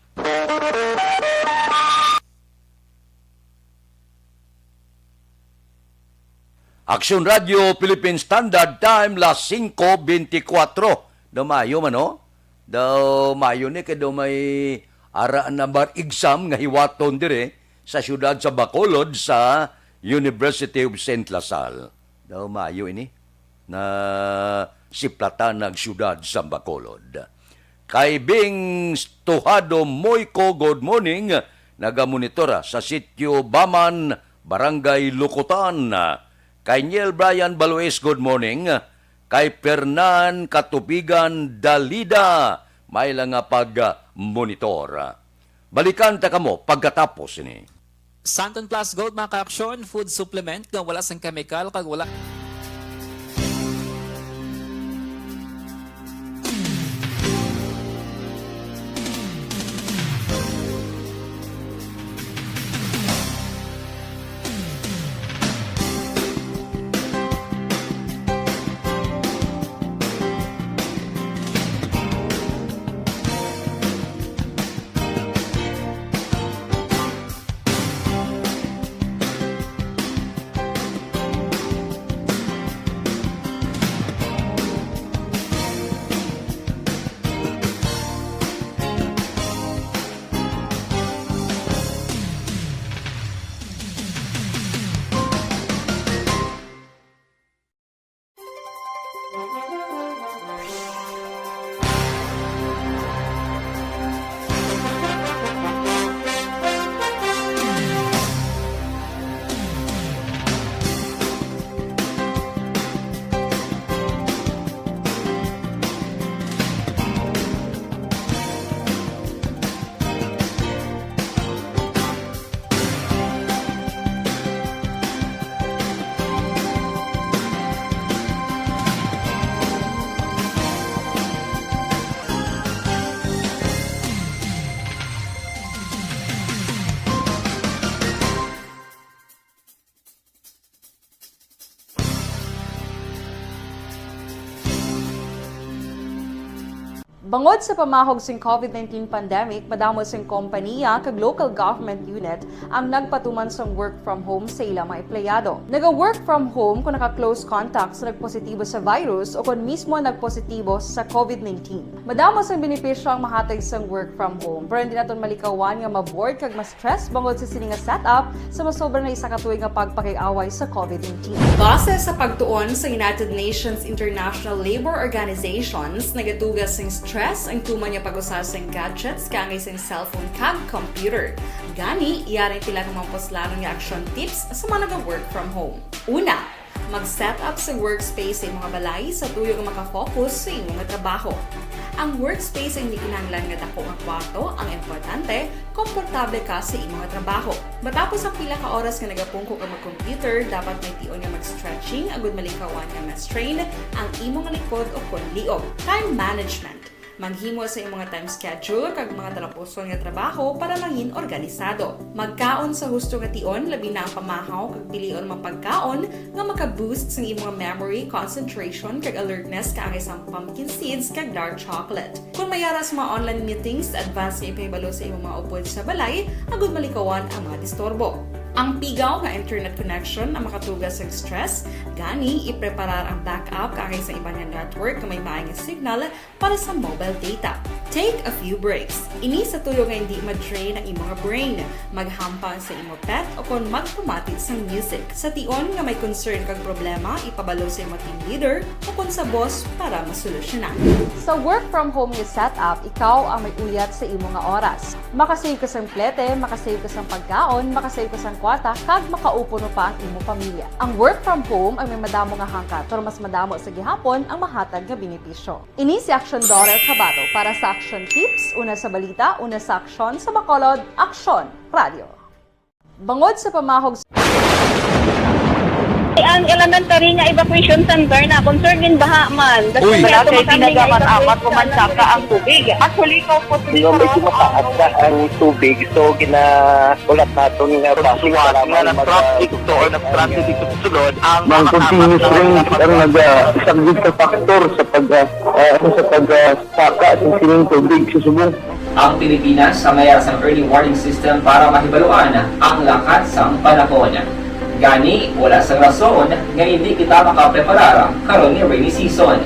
Aksyon Radio Philippine Standard Time las 5:24 do Mayo man no? Do Mayo ni kay do may ara number exam nga hiwaton dire sa siyudad sa Bacolod sa University of St. Lasal. Do Mayo ini na siplatan ng siyudad sa Bacolod. Kay Bing Tuhado Moyko, good morning. Nagamonitora sa sitio Baman, Barangay Lukutan. Kay Niel Brian Balues, good morning. Kay Fernan Katubigan Dalida, may lang nga pag-monitor. Balikan ta kamo pagkatapos ini. Santon Plus Gold mga kaaksyon, food supplement nga wala sang chemical kag wala Bangod sa pamahog sing COVID-19 pandemic, madamo sing kompanya kag local government unit ang nagpatuman sang work from home sa ilang mga empleyado. Naga-work from home kung naka-close contact sa nagpositibo sa virus o kung mismo nagpositibo sa COVID-19. Madamo sang benepisyo ang mahatag sang work from home, pero hindi naton malikawan nga ma-bored kag ma-stress bangod sa sini nga setup sa masobra na isa ka tuig nga pagpakiaway sa COVID-19. Base sa pagtuon sa United Nations International Labour Organizations, nagatugas sing stress ang tuman niya pag-usas ng gadgets kangay sa cellphone kag computer. Gani, iyaring pila ng mga poslanong nga action tips sa mga nag-work from home. Una, mag-set up sa workspace sa mga balay sa tuyo nga makafocus sa inyong trabaho. Ang workspace ay hindi kinahanglan nga dako nga kwarto, ang importante, komportable ka sa imong trabaho. Matapos ang pila ka oras nga nagapungko ka mag-computer, dapat may tion nga mag-stretching agud malikawan nga ma-strain ang imong likod o konliog. Time management. Maghimo sa imong time schedule kag mga talapuson nga trabaho para langin organisado. Magkaon sa husto nga tion, labi na ang pamahaw kag pilion mga pagkaon nga maka-boost sa imong memory, concentration kag alertness kaangay sa pumpkin seeds kag dark chocolate. Kung mayaras mga online meetings, advance nga ipahibalo sa imong mga upod sa balay, agud malikawan ang mga disturbo. Ang pigaw nga internet connection ang makatugas sa stress, gani ipreparar ang backup kaangay sa ibang network nga may maayong signal para sa mobile data. Take a few breaks. Ini sa tuyo nga hindi ma-drain ang imong brain, maghampang sa imong pet o kung magpumatid sa music. Sa tion nga may concern kag problema, ipabalo sa imong team leader o kung sa boss para masolusyonan. Sa work from home nga setup, ikaw ang may uyat sa imong nga oras. Makasave ka sang plete, makasave ka sang pagkaon, makasave ka sang kwata, kag makaupo no pa ang imong pamilya. Ang work from home ay may madamo nga hangkat, pero mas madamo sa gihapon ang mahatag nga benepisyo. Ini si Action Daughter Cabato para sa Action Tips, una sa balita, una sa aksyon sa Bacolod, Aksyon Radio. Bangod sa pamahog ang elementary nga evacuation center na concerned din baha man. Uy. Kaya Kaya pinagaman-amat kumansaka ang tubig. Actually, ko po Medyo mataas na ang tubig, so ulat natin nga Pagsuwat nga ng traffic to or nag-traffic dito sa sulod, ang Mang continuous rin ang isang good factor sa pagsaka ng sining tubig sa subong. Ang Pilipinas sa mayroon sa early warning system para mahibaluan ang lakas ng panahon. Gani, wala sa rason nga hindi kita makapreparar karon ni rainy season.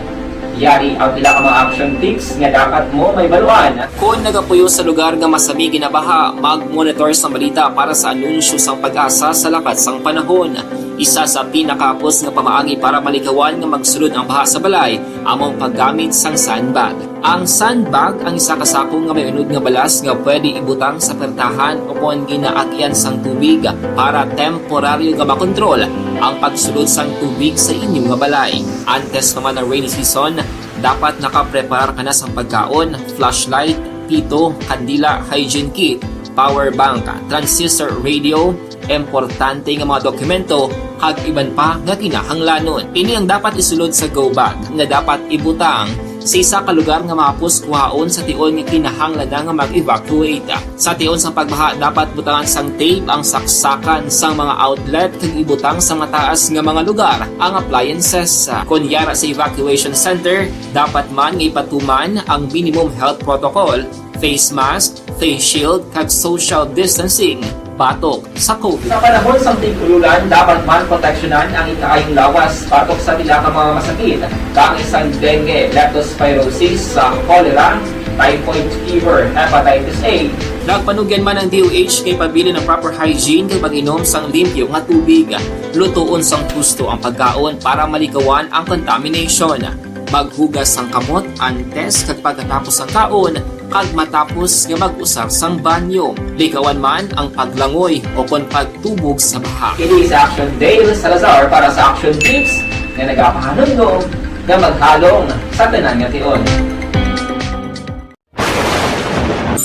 Yari ang pila ka mga action tips nga dapat mo may baluan. Kung nagapuyo sa lugar nga masabi ginabaha, mag-monitor sa balita para sa anunsyo sang pag-asa sa lakat sang panahon. Isa sa pinakapos nga pamaagi para malikawan nga magsulod ang baha sa balay, among paggamit sang sandbag. Ang sandbag ang isa ka sako nga may unod nga balas nga pwede ibutang sa pertahan o kung ginaagyan sang tubig para temporaryo nga makontrol ang pagsulod sang tubig sa inyong nga balay. Antes naman ng rainy season, dapat nakaprepare ka na sa pagkaon, flashlight, pito, kandila, hygiene kit, power bank, transistor radio, importante nga mga dokumento, kag iban pa nga kinahanglanon. Ini ang dapat isulod sa go bag nga dapat ibutang sa isa ka lugar nga mapus kuhaon sa tion nga kinahanglan nga mag-evacuate. Sa tion sa pagbaha dapat butangan sang tape ang saksakan sang mga outlet kag ibutang sa mataas nga mga lugar ang appliances. Kunyara sa evacuation center, dapat man nga ipatuman ang minimum health protocol, face mask, face shield kag social distancing batok sa COVID. Sa panahon sa tigululan, dapat man proteksyonan ang ikaayong lawas batok sa pila ka mga masakit, kang isang dengue, leptospirosis, cholera, typhoid fever, hepatitis A. Nagpanugyan man ang DOH kay pabili ng proper hygiene kay pag-inom sang limpyo nga tubig. Lutuon sang gusto ang pagkaon para malikawan ang contamination. Maghugas sang kamot antes kag pagkatapos ang kaon kag matapos nga mag-usar sang banyo. Likawan man ang paglangoy o kon pagtubog sa baha. Kini sa Action Dale Salazar para sa Action Tips nga nagapahanundong nga maghalong sa tanan nga tion.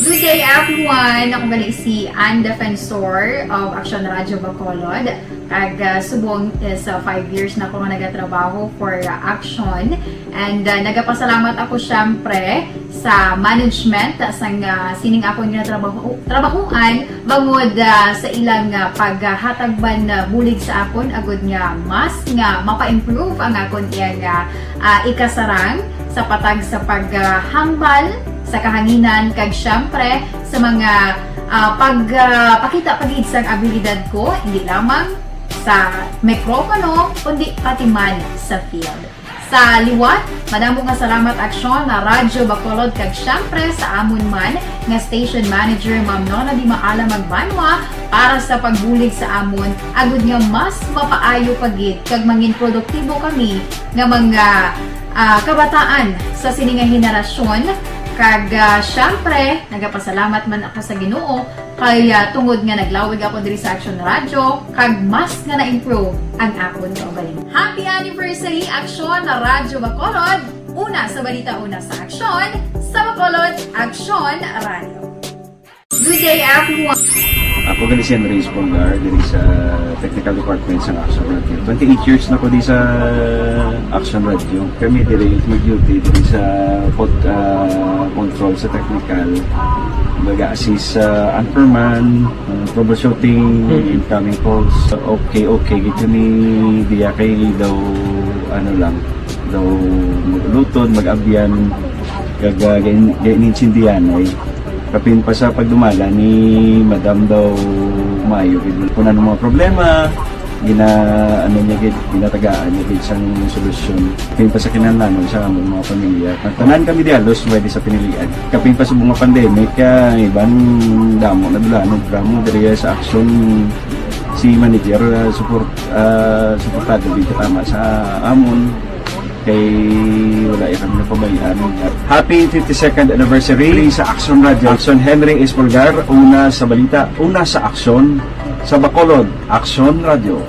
Good day everyone! Ako gali si Ann Defensor of Action Radio Bacolod. Kag subong is 5 years na ako nga nagatrabaho for Action. And nagapasalamat ako syempre sa management sang sining ako nga trabahuan bangod sa ilang paghatagban bulig sa akon agud nga mas nga mapa-improve ang akon iyang ikasarang sa patag sa paghambal sa kahanginan kag syempre sa mga pagpakita pagid sang abilidad ko hindi lamang sa mikropono kundi pati man sa field. Sa liwat, madamo nga salamat Aksyon na Radyo Bacolod kag syempre sa amon man nga station manager Ma'am Nona Di Maala Magbanwa para sa pagbulig sa amon agud nga mas mapaayo pagid kag mangin produktibo kami nga mga kabataan sa sining nga henerasyon. Kag syempre, nagapasalamat man ako sa Ginoo kay tungod nga naglawig ako diri sa Action Radio kag mas nga na-improve ang akon kaugalingon. Happy anniversary Action na Radyo Bacolod! Una sa balita, una sa Action, sa Bacolod, Action Radio. Good day everyone! Ako gali si Andres Polgar diri sa Technical Department sa Action Radio. 28 years na ko di sa Action Radio. Kami diri mag-duty diri sa control sa technical. Mag-assist sa anchorman, troubleshooting, incoming calls. Okay, gito ni diya kay daw maglutod, mag-abyan, ganinsindihan ay kapin pa sa pagdumala ni Madam daw Mayo kuna ng mga problema ginatagaan niya isang solusyon kapin pa sa kinahanglan sa among mga pamilya tanan kami dialos pwede sa pinilian kapin pa sa mga pandemic ibang damo na dulanog dramo diri sa Action si manager suportado dito tama sa amon kay wala kami na pabayaan. Happy 52nd anniversary sa Action Radio. Action Henry Espolgar, una sa balita, una sa Action, sa Bacolod, Action Radio.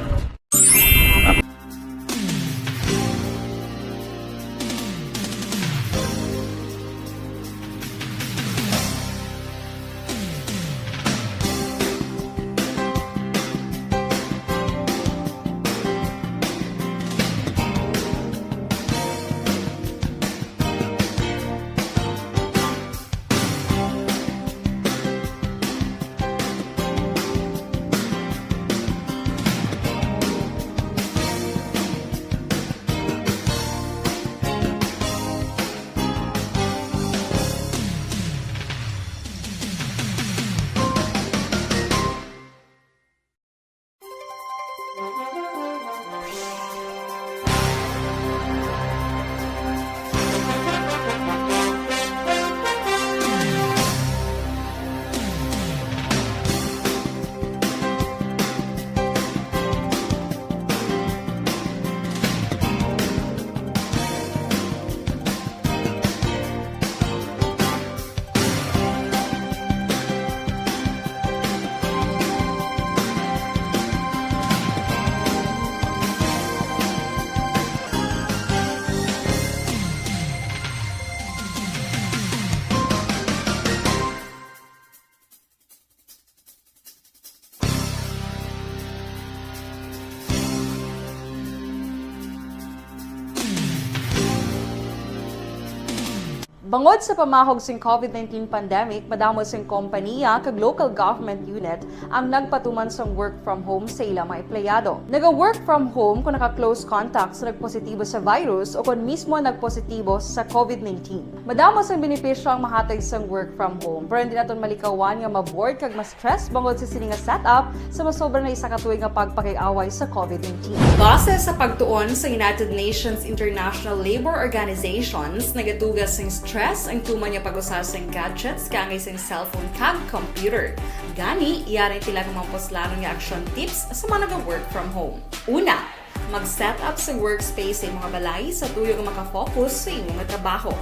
Bangod sa pamahog sing COVID-19 pandemic, madamo sing kompanya kag local government unit ang nagpatuman sang work from home sa ilang mga empleyado. Naga-work from home kung naka-close contact sa nagpositibo sa virus o kung mismo nagpositibo sa COVID-19. Madamo sang benepisyo ang mahatag sang work from home, pero hindi naton malikawan nga ma-bored kag ma-stress bangod sa sini nga setup sa masobra na isa ka tuig nga pagpakiaway sa COVID-19. Base sa pagtuon sa United Nations International Labour Organizations, nagatugas ng stress ang tuman niya pag-usas ng gadgets kangay sa cellphone kag computer. Gani, iyaring tila ng mga poslanong nga action tips sa mga nag-work from home. Una, mag-set up sa workspace sa mga balay sa tuyo nga makafocus sa imong trabaho.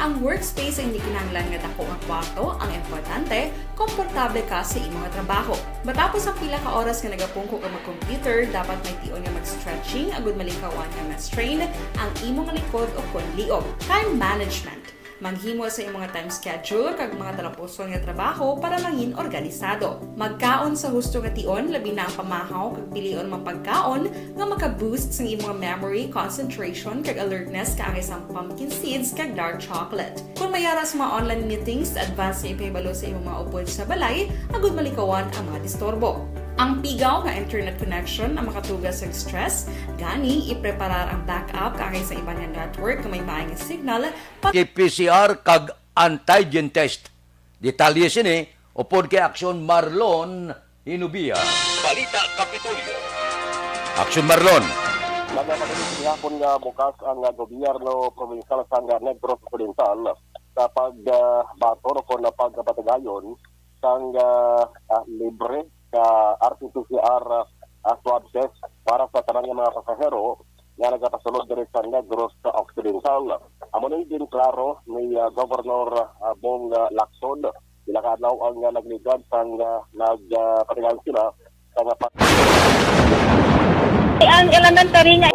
Ang workspace ay hindi kinahanglan nga dako ang kwarto, ang importante, komportable ka sa imong trabaho. Matapos ang pila ka oras nga nagapungko ka mag-computer, dapat may tion nga mag-stretching agud malikawan nga ma-strain ang imong likod o konliog. Time management. Maghimo sa imong time schedule kag mga talapuson nga trabaho para mangin organisado. Magkaon sa husto nga tion, labi na ang pamahaw kag pilion mang pagkaon nga maka-boost sa imong memory, concentration kag alertness kaangay sang pumpkin seeds kag dark chocolate. Kung mayaras mga online meetings, advance na ipahibalo sa imong mga upod sa balay, agud malikawan ang mga disturbo. Ang pigaw nga internet connection ang makatugas sa stress, gani ipreparar ang backup kaangay sa ibang nga network nga may maayong signal PCR kag antigen test. Detalye sini, upod kay Aksyon Marlon Hinubia. Balita Kapitolyo. Aksyon Marlon. Nagpapagpapagpapon nga bukas ang gobyerno provincial sa Negros Occidental sa pagbator ko na pagpatagayon sang libre ka RT-PCR swab test para sa tanang mga pasahero nga nagapasulod diri sa Negros Occidental. Amo na din klaro ni Governor Bong Lacson ilakadlaw ang nagligad sang nagpatigayon sila sang Ang elementary nga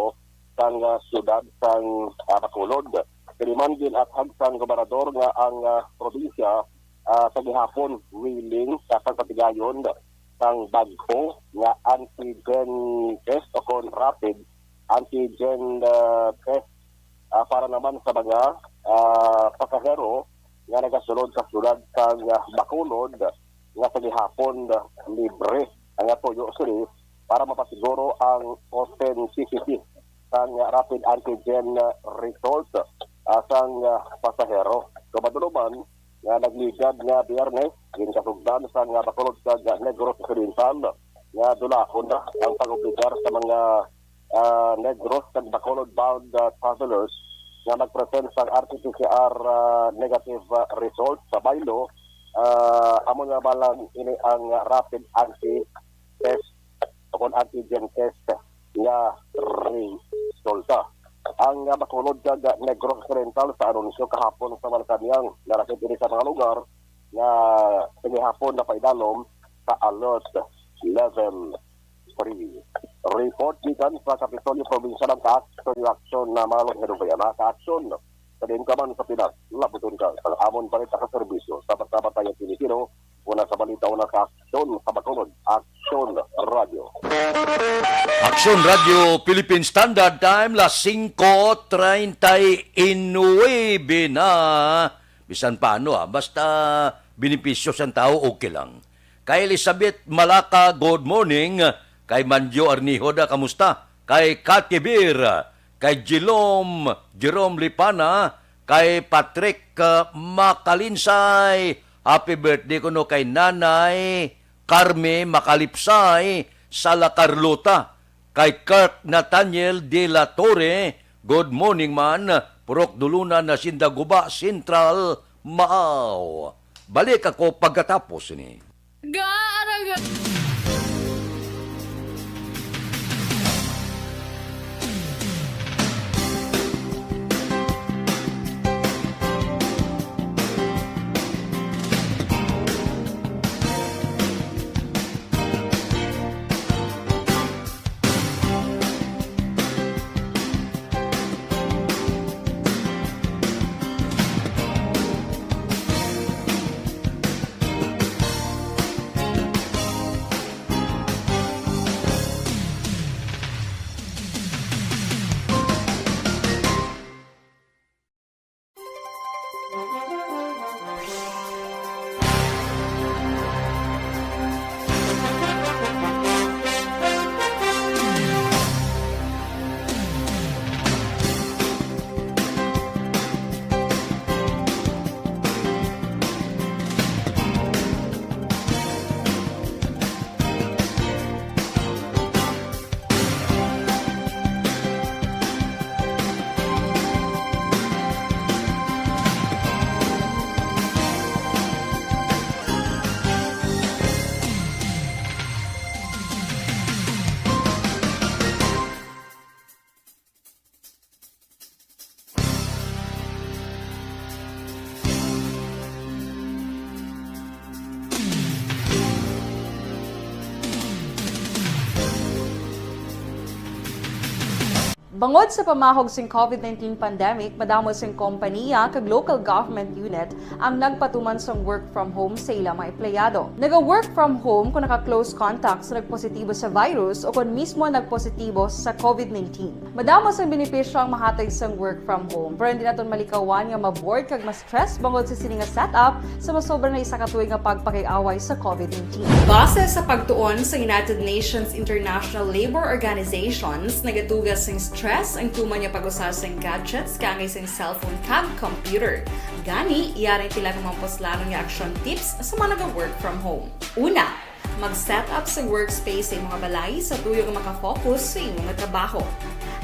sang siyudad sang Bacolod. Kaliman din at hagsang gobernador nga ang probinsya sa gihapon willing sa pagpatigayon sang bagho nga antigen test o kon rapid antigen test para naman sa mga pasahero nga nagasulod sa siyudad sang Bacolod nga sa gihapon libre ang tuyo sini para mapasiguro ang authenticity sang rapid antigen result sang pasahero. Kamaduluman nga nagligad nga Biyernes ginkasugdan sa nga Bacolod sa Negros Occidental nga dulahon na ang pag-obligar sa mga Negros kag Bacolod bound travelers nga magpresent sa RT-PCR negative result sa baylo. Amo nga balang ini ang rapid anti-test o antigen test nga resulta. Ang Bacolod kag Negros Occidental sa anunsyo kahapon sa Malacanang narakit diri sa mga lugar nga hapon na paidalom sa alert level 3. Report gikan sa Kapitolyo Provincial ang ka-action na mga herubayan na ka-action sa din ka man sa Pinas labuton ka sa amon balita ka serbisyo sabat-sabat tayo Pilipino una sa balita una ka-action sa Bacolod Action Radio. Aksyon Radio Philippine Standard Time las 5:39 na. Bisan paano basta benepisyo sa tao okay lang. Kay Elizabeth Malaka, good morning. Kay Manjo Arnihoda, kamusta? Kay Katibir, kay Jerome Lipana, kay Patrick Makalinsay, happy birthday ko no kay Nanay Carme Makalipsay, Sala Carlota, kay Kirk Nathaniel de la Torre, good morning man, Purok Dulunan na Sindaguba Central, Maaw. Balik ako pagkatapos ni. Bangod sa pamahog sing COVID-19 pandemic, madamo sing kompanya kag local government unit ang nagpatuman sang work from home sa ilang mga empleyado. Naga-work from home kung naka-close contact sa nagpositibo sa virus o kung mismo nagpositibo sa COVID-19. Madamo sang benepisyo ang mahatag sang work from home, pero hindi naton malikawan nga ma-bored kag ma-stress bangod sa sini nga setup sa masobra na isa ka tuig nga pagpakiaway sa COVID-19. Base sa pagtuon sa United Nations International Labour Organizations, nagatugas sing stress ang tuman niya pag-usar sing gadgets kangay sing cellphone kag computer. Gani, iyaring tila kumamposlano nga action tips sa mga nag-work from home. Una, mag-set up sa workspace sa mga balay sa tuyo nga makafocus sa imong trabaho.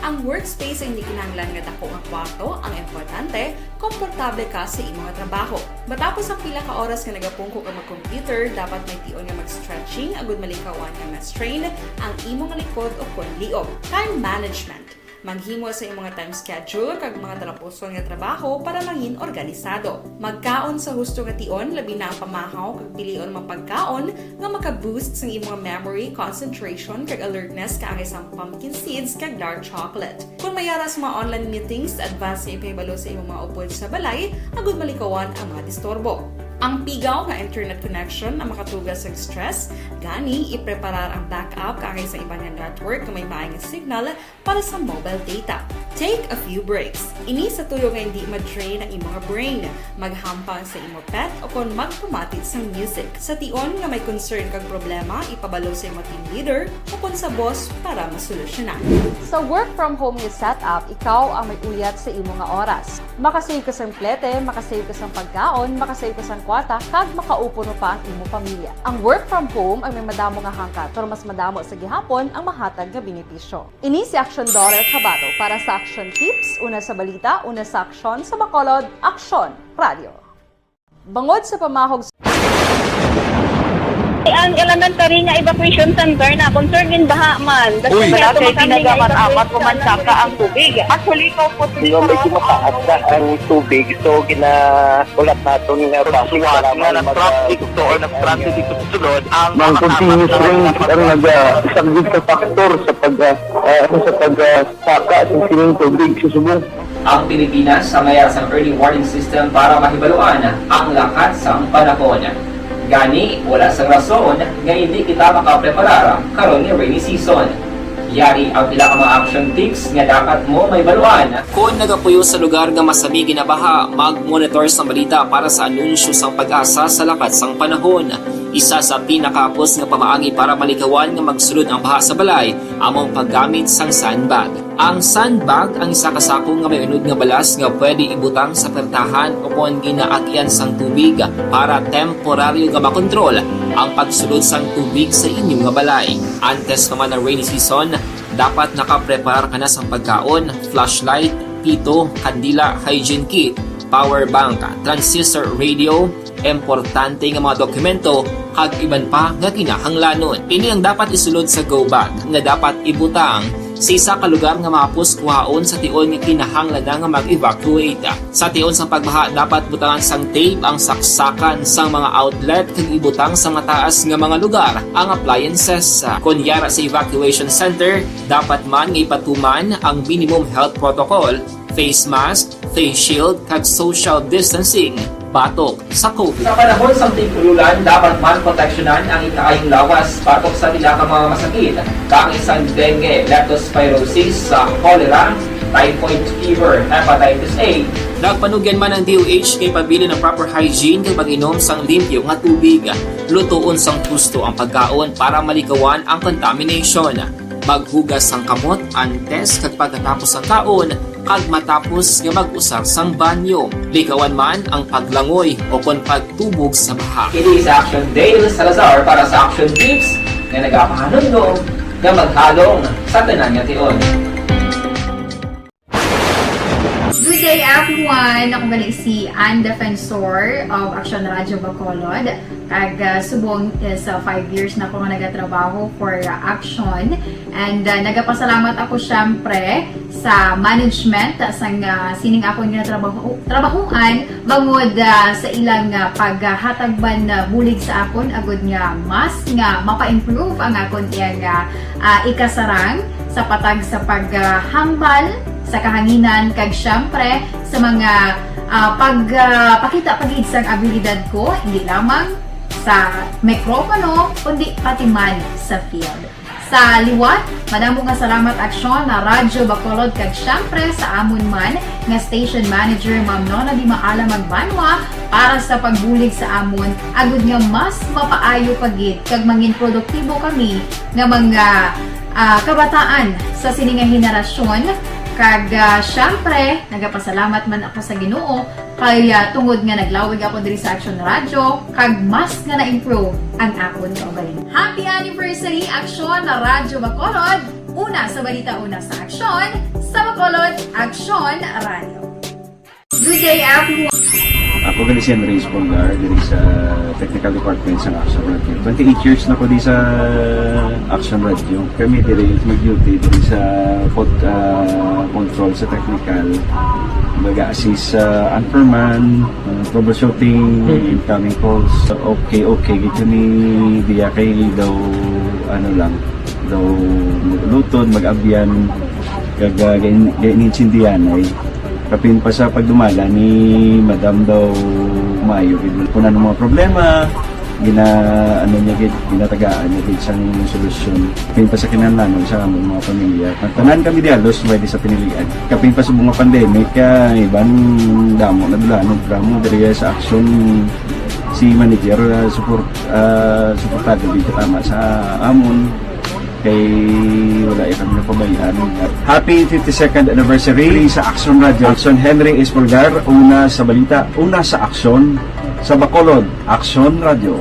Ang workspace ay hindi kinahanglan nga dako nga kwarto, ang importante, komportable ka sa imong trabaho. Matapos ang pila ka oras nga nagapungko ka mag-computer, dapat may tion nga mag-stretching agud malikawan nga ma-strain ang imong likod o kon liog. Time management. Maghimo sa imong time schedule kag mga talapuson nga trabaho para mangin organisado. Magkaon sa husto nga tion, labi na ang pamahaw kag pilion mapagkaon nga maka-boost sa imong memory, concentration kag alertness kaangay sang pumpkin seeds kag dark chocolate. Kung mayaras mga online meetings, advance sa ipahibalo sa imong mga upod sa balay, agud malikawan ang mga disturbo. Ang pigaw nga internet connection ang makatugas sa stress, gani ipreparar ang backup kaangay sa ibang nga network nga may maayong signal para sa mobile data. Take a few breaks. Ini sa tuyo nga hindi ma-drain ang imong brain, maghampang sa imong pet o kon magpumatit sa music. Sa tion nga may concern kag problema, ipabalo sa imong team leader o kon sa boss para masolusyonan. Sa work from home nga setup, ikaw ang may uyat sa imong nga oras. Makasave ka sang plete, makasave ka sang pagkaon, makasave ka sang kwata, kag makaupo no pa ang imong pamilya. Ang work from home ay may madamo nga hangkat, pero mas madamo sa gihapon ang mahatag nga benepisyo. Ini si Action Daughter Kabato para sa Action Tips, una sa balita, una sa aksyon sa Bacolod, Action Radio. Bangod sa pamahog Ang elementary nga evacuation center na concern din baha man. Uy, kasi pinagamat-amat kumansaka ang tubig. Actually, po Di ba medyo mataas na ang tubig, so ginaulat natin nga pasuwat nga nag-traffic to or nag-traffic dito sa sunod ang continuous rain ang nag-subject sa factor sa pagsaka sa sining tubig sa subong. Ang Pilipinas sa mayas ang early warning system para mahibaluan ang lakat sang panahon. Gani, wala sang rason nga hindi kita makapreparar karon ni rainy season. Yari ang pila ka mga action tips nga dapat mo may baluan. Kung nagapuyo sa lugar nga masabi ginabaha, mag-monitor sa balita para sa anunsyo sang pag-asa sa lakat sang panahon. Isa sa pinakapos nga pamaagi para malikawan nga magsulod ang baha sa balay, among paggamit sang sandbag. Ang sandbag ang isa kasakong nga may unod nga balas nga pwede ibutang sa pertahan o kung ginaagyan sang tubig para temporaryo nga makontrol ang pagsulod sang tubig sa inyong nga balay. Antes naman ng rainy season, dapat nakapreparar ka na sang pagkaon, flashlight, pito, kandila, hygiene kit, power bank, transistor radio, importante nga mga dokumento kag iban pa nga kinahanglanon. Ini ang dapat isulod sa go bag nga dapat ibutang sa isa ka lugar nga mapos kuhaon sa tion nga kinahanglan nga mag-evacuate. Sa tion sa pagbaha dapat butangan sang tape ang saksakan sang mga outlet kag ibutang sa mataas nga mga lugar ang appliances. Kunyara sa evacuation center, dapat man nga ipatuman ang minimum health protocol, face mask, face shield kag social distancing. Batok sa COVID. Sa panahon sa tigululan, dapat man proteksyonan ang ikaayong lawas batok sa nila ka mga masakit. Kang isang dengue, leptospirosis, cholera, typhoid fever, hepatitis A. Nagpanugyan man ang DOH kay pabili ng proper hygiene kay pag-inom sang limpyo nga tubig. Lutuon sang gusto ang pagkaon para malikawan ang contamination. Maghugas sang kamot antes kag pagkatapos ang kaon kag matapos nga mag-usar sang banyo. Likawan man ang paglangoy o kon pagtubog sa baha. Kini sa Action Dale Salazar para sa Action Tips nga nagapahanundong nga maghalong sa tanan nga tion. Good day everyone! Ako gali si Ann Defensor of Action Radio Bacolod. Kag subong is 5 years na ako nga nagatrabaho for Action. And nagapasalamat ako syempre sa management sang sining ako nga trabahuan bangod sa ilang paghatagban bulig sa akon agud nga mas nga mapa-improve ang akon nga ikasarang sa patag sa paghambal sa kahanginan kag syempre sa mga pagpakita pagid sang abilidad ko hindi lamang sa mikropono kundi pati man sa field. Sa liwat, madamo nga salamat aksyon na Radyo Bacolod kag syempre sa amon man nga station manager Ma'am Nona Di Maala Magbanwa para sa pagbulig sa amon agud nga mas mapaayo pagid kag mangin produktibo kami nga mga kabataan sa sininga henerasyon kag syempre nagapasalamat man ako sa Ginoo kay tungod nga naglawig ako diri sa Action Radio kag mas nga na-improve ang akon kaugalingon. Happy anniversary Action na Radyo Bacolod! Una sa balita, una sa aksyon, sa Bacolod Action Radio. Good day everyone! Ako gali si Henry Espolgar diri sa Technical Department sa Action Radio. 28 years na ko di sa Action Radio. Kami diri mag-duty diri sa control sa technical. Mag-assist sa anchorman, troubleshooting, incoming calls. Okay. Gito ni diya kay daw daw maglutod, mag-abyan, ganinsindihan ay kapin pa sa pagdumala ni Madam daw maayo. Kung ano mga problema, ginatagaan niya gid sang solusyon. Kapin pa sa kinahanglan sa among mga pamilya. Tanan kami dialos pwede sa pinilian. Kapin pa sa mga pandemic, iban damo na dulanog dramo diri sa action si manager suportado dito tama sa amon kay wala kami na pabayaan. Happy 52nd anniversary sa Action Radio. Action Henry Espolgar, una sa balita, una sa aksyon sa Bacolod, Action Radio.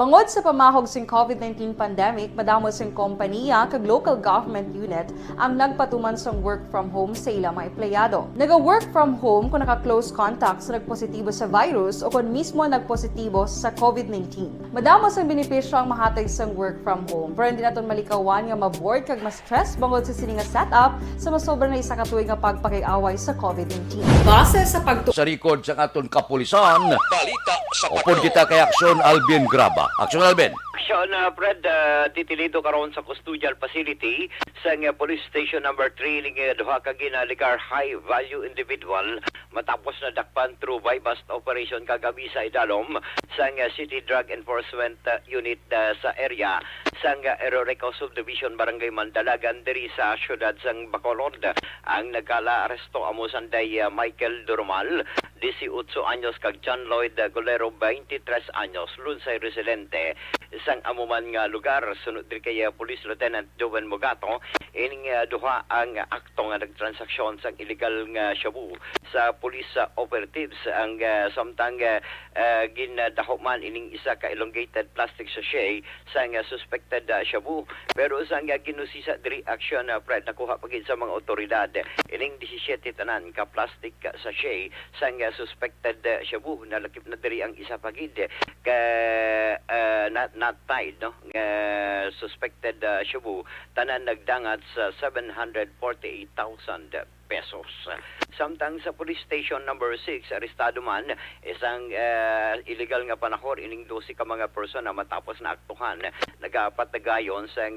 Bangod sa pamahog sing COVID-19 pandemic, madamo sing kompanya kag local government unit ang nagpatuman sang work from home sa ilang mga empleyado. Naga-work from home kung naka-close contact sa nagpositibo sa virus o kung mismo nagpositibo sa COVID-19. Madamo sang benepisyo ang mahatag sang work from home, pero hindi naton malikawan nga ma-bored kag ma-stress bangod sa sininga setup sa masobra na isa ka tuig nga pagpakiaway sa COVID-19. Base sa Sa record sa aton kapulisan, balita sa upod kita kay Aksyon Alvin Graba. Aksyon Alvin. Aksyon, Fred, titilido karon sa custodial facility sa police station number 3 ning duha ka ginaligar high value individual matapos na dakpan through bypass operation kagabi sa Idalom sa City Drug Enforcement Unit sa area sa Eroreco Subdivision Barangay Mandalagan diri sa syudad sang Bacolod. Ang nagkala-aresto amo sanday Michael Durmal, 18 anyos kag John Lloyd Golero, 23 anyos, lunsay residente isang amuman nga lugar. Sunod diri kay Police Lieutenant Joven Mogato, ining duha ang akto nga nagtransaksyon sang illegal nga shabu sa police operatives ang samtang ginadaho man ining isa ka elongated plastic sachet sa suspected shabu. Pero sa ginusisa diri action Fred, nakuha pagid sa mga otoridad ining 17 tanan ka plastic sachet sa suspected shabu. Nalakip na diri ang isa pagid ka not tied, no? Suspected shabu, tanan nagdangat sa 748,000 pesos. Samtang sa police station number 6, arestado man isang illegal nga panahor ining 12 ka mga person na matapos na aktuhan nagapatagayon sa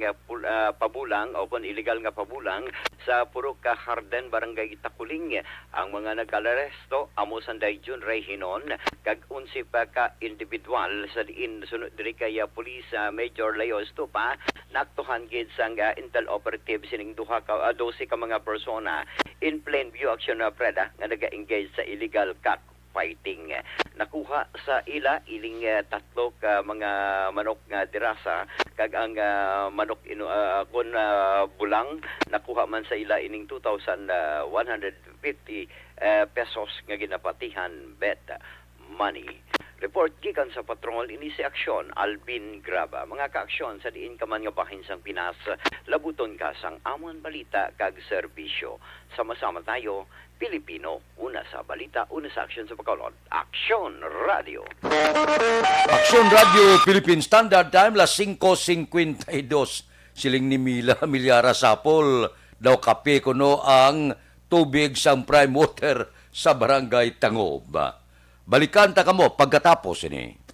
pabulang o kon illegal nga pabulang sa Purok Harden, Barangay Itakuling. Ang mga nagalaresto amo sanday Jun Ray Hinon kag 11 pa ka individual sa diin sunod diri kay Police Major Leo Estupa naktuhan gid sang intel operative sining 12 ka mga persona in plain view action na Preda nga naga-engage sa illegal cockfighting. Nakuha sa ila iling tatlo ka mga manok nga dirasa kag ang manok bulang nakuha man sa ila ining 2,150 pesos nga ginapatihan bet money. Report gikan sa patrol ini si Aksyon Alvin Graba. Mga kaaksyon sa diin ka man nga bahin sang Pinas, labuton ka sang amon balita kag serbisyo. Sama-sama tayo, Pilipino, una sa balita, una sa aksyon sa Bacolod. Aksyon Radio. Aksyon Radio Philippine Standard Time, las 5:52. Siling ni Mila Milyara Sapol, daw kape kuno ang tubig sang prime water sa Barangay Tangob. Balikan ta kamo pagkatapos ini.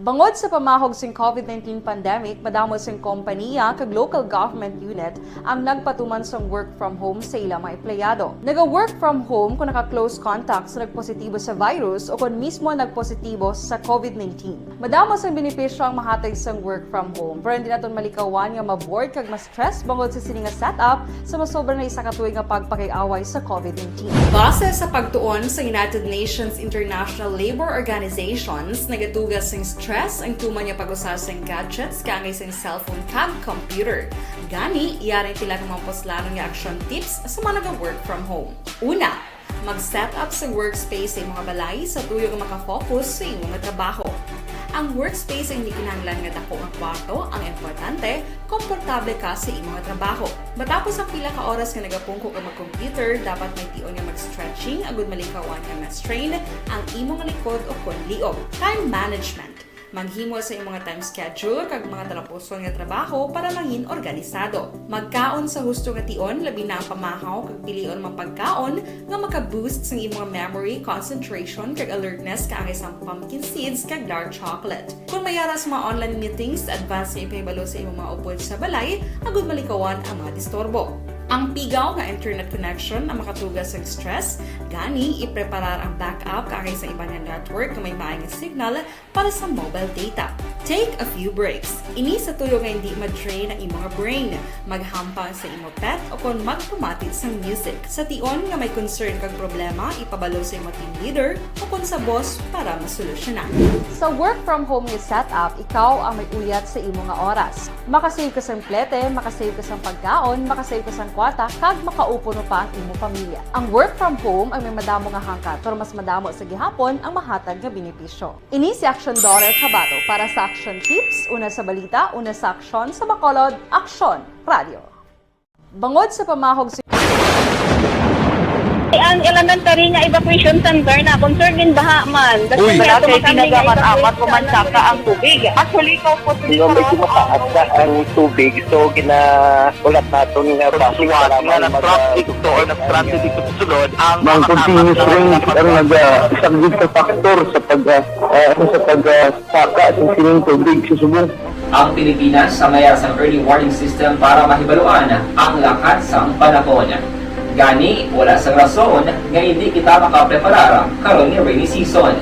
Bangod sa pamahog sing COVID-19 pandemic, madamo sing kompanya kag local government unit ang nagpatuman sang work from home sa ilang mga empleyado. Naga-work from home kung naka-close contact sa nagpositibo sa virus o kung mismo nagpositibo sa COVID-19. Madamo sang benepisyo ang mahatag sang work from home, pero hindi naton malikawan nga ma-bored kag ma-stress bangod sa sini nga setup sa masobra na isa ka tuig nga pagpakiaway sa COVID-19. Base sa pagtuon sa United Nations International Labor Organizations, nagatugas sing stress ang tuman niya pag-usas ng gadgets kangay sa cellphone kag computer. Gani, iyarin tila ng mga poslano nga action tips sa mga nag-work from home. Una, mag-set up sa workspace sa mga balay sa tuyo nga makafocus sa iyong mga trabaho. Ang workspace ay hindi kinahanglan nga dako nga kwarto, ang importante, komportable ka sa iyong mga trabaho. Matapos ang pila ka oras nga nagapungko ka mag-computer, dapat may tion nga mag-stretching agud malikawan nga ma-strain ang imong likod o konliog. Time management. Maghimo sa imong mga time schedule kag mga talapuson nga trabaho para mangin organisado. Magkaon sa husto nga tion, labi na ang pamahaw kag pilion mga pagkaon nga maka-boost sa imong memory, concentration kag alertness kaangay sa pumpkin seeds kag dark chocolate. Kung mayara sa mga online meetings, advance nga ipahibalo sa imong mga upod sa balay, agud malikawan ang mga disturbo. Ang pigaw nga internet connection ang makatugas sa stress, gani ipreparar ang backup kaagay sa iba nga network na may maayong signal para sa mobile data. Take a few breaks. Ini sa tuyo nga hindi ma-drain ang imong brain, maghampang sa imong pet o kung magpumati sa music. Sa tion nga may concern kag problema, ipabalo sa imong team leader o kung sa boss para masolusyonan. Sa work from home nga setup, ikaw ang may uyat sa imong nga oras. Makasave ka sa plete, makasave ka sa pagkaon, makasave ka sa kwata, kag makaupo no pa ang imong pamilya. Ang work from home ay may madamo nga hangkat, pero mas madamo sa gihapon ang mahatag nga benepisyo. Ini si Action Dorel Cabato para sa Action Tips, una sa balita, una sa aksyon sa Bacolod, Action Radio. Bangod sa pamahog sa Ang elementary nga evacuation center na concern din baha man. Uy! Wala kay pinagamat-amat pumansaka ang tubig. Actually, ko po Di ba medyo mataas na ang tubig, so ginaulat natin nga basuhan nga nag-traffic to or nag-traffic dito sa sulod ang continuous rain ang nag-isang sa factor sa pagsaka sa sining tubig sa subong. Ang Pilipinas sa mayar sa early warning system para mahibaluan ang lakat sang panahon. Gani, wala sa rason nga hindi kita makapreparar karon ni rainy season.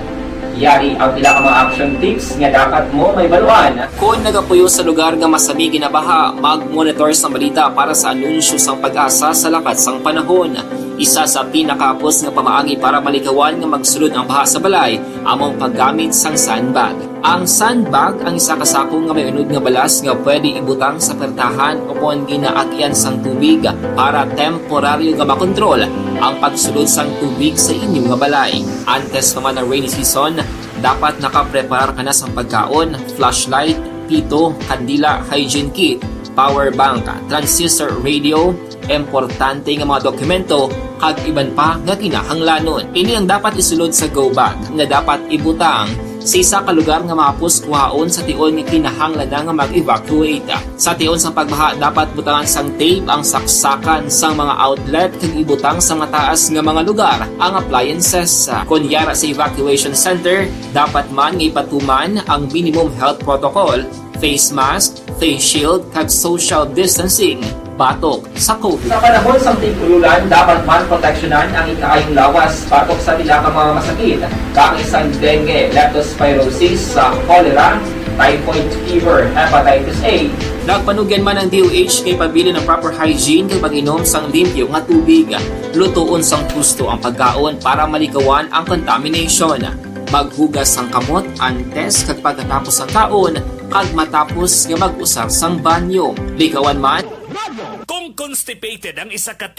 Yari ang pila ka mga action tips nga dapat mo may baluan. Kung nagapuyo sa lugar nga masabi ginabaha, mag-monitor sa balita para sa anunsyo sang pag-asa sa lakat sang panahon. Isa sa pinakapos nga pamaagi para malikawan nga magsulod ang baha sa balay, among paggamit sang sandbag. Ang sandbag ang isa kasakong nga may unod nga balas nga pwede ibutang sa pertahan upon ginaagyan sang tubig para temporaryo nga makontrol ang pagsulod sang tubig sa inyong nga balay. Antes naman ng rainy season, dapat nakapreparar ka na sang pagkaon, flashlight, pito, kandila, hygiene kit, power bank, transistor radio, importante nga mga dokumento kag iban pa nga kinahanglanon. Ini ang dapat isulod sa go bag nga dapat ibutang sa isa ka lugar nga mapus kuhaon sa tion nga kinahanglan nga mag-evacuate. Sa tion sa pagbaha dapat butangan sang tape ang saksakan sang mga outlet kag ibutang sa mga taas nga mga lugar ang appliances. Kunyara sa evacuation center, dapat man nga ipatuman ang minimum health protocol, face mask, face shield kag social distancing. Batok sa COVID. Sa panahon sa tigululan, dapat man proteksyonan ang ikaayong lawas batok sa nila ka mga masakit. Kang isang dengue, leptospirosis, cholera, typhoid fever, hepatitis A. Nagpanugyan man ang DOH kay pabili ng proper hygiene kay pag-inom sang limpyo nga tubig. Lutuon sang gusto ang pagkaon para malikawan ang contamination. Maghugas sang kamot antes kag pagkatapos ang kaon kag matapos nga mag-usar sang banyo. Likawan man Kung constipated ang isa ka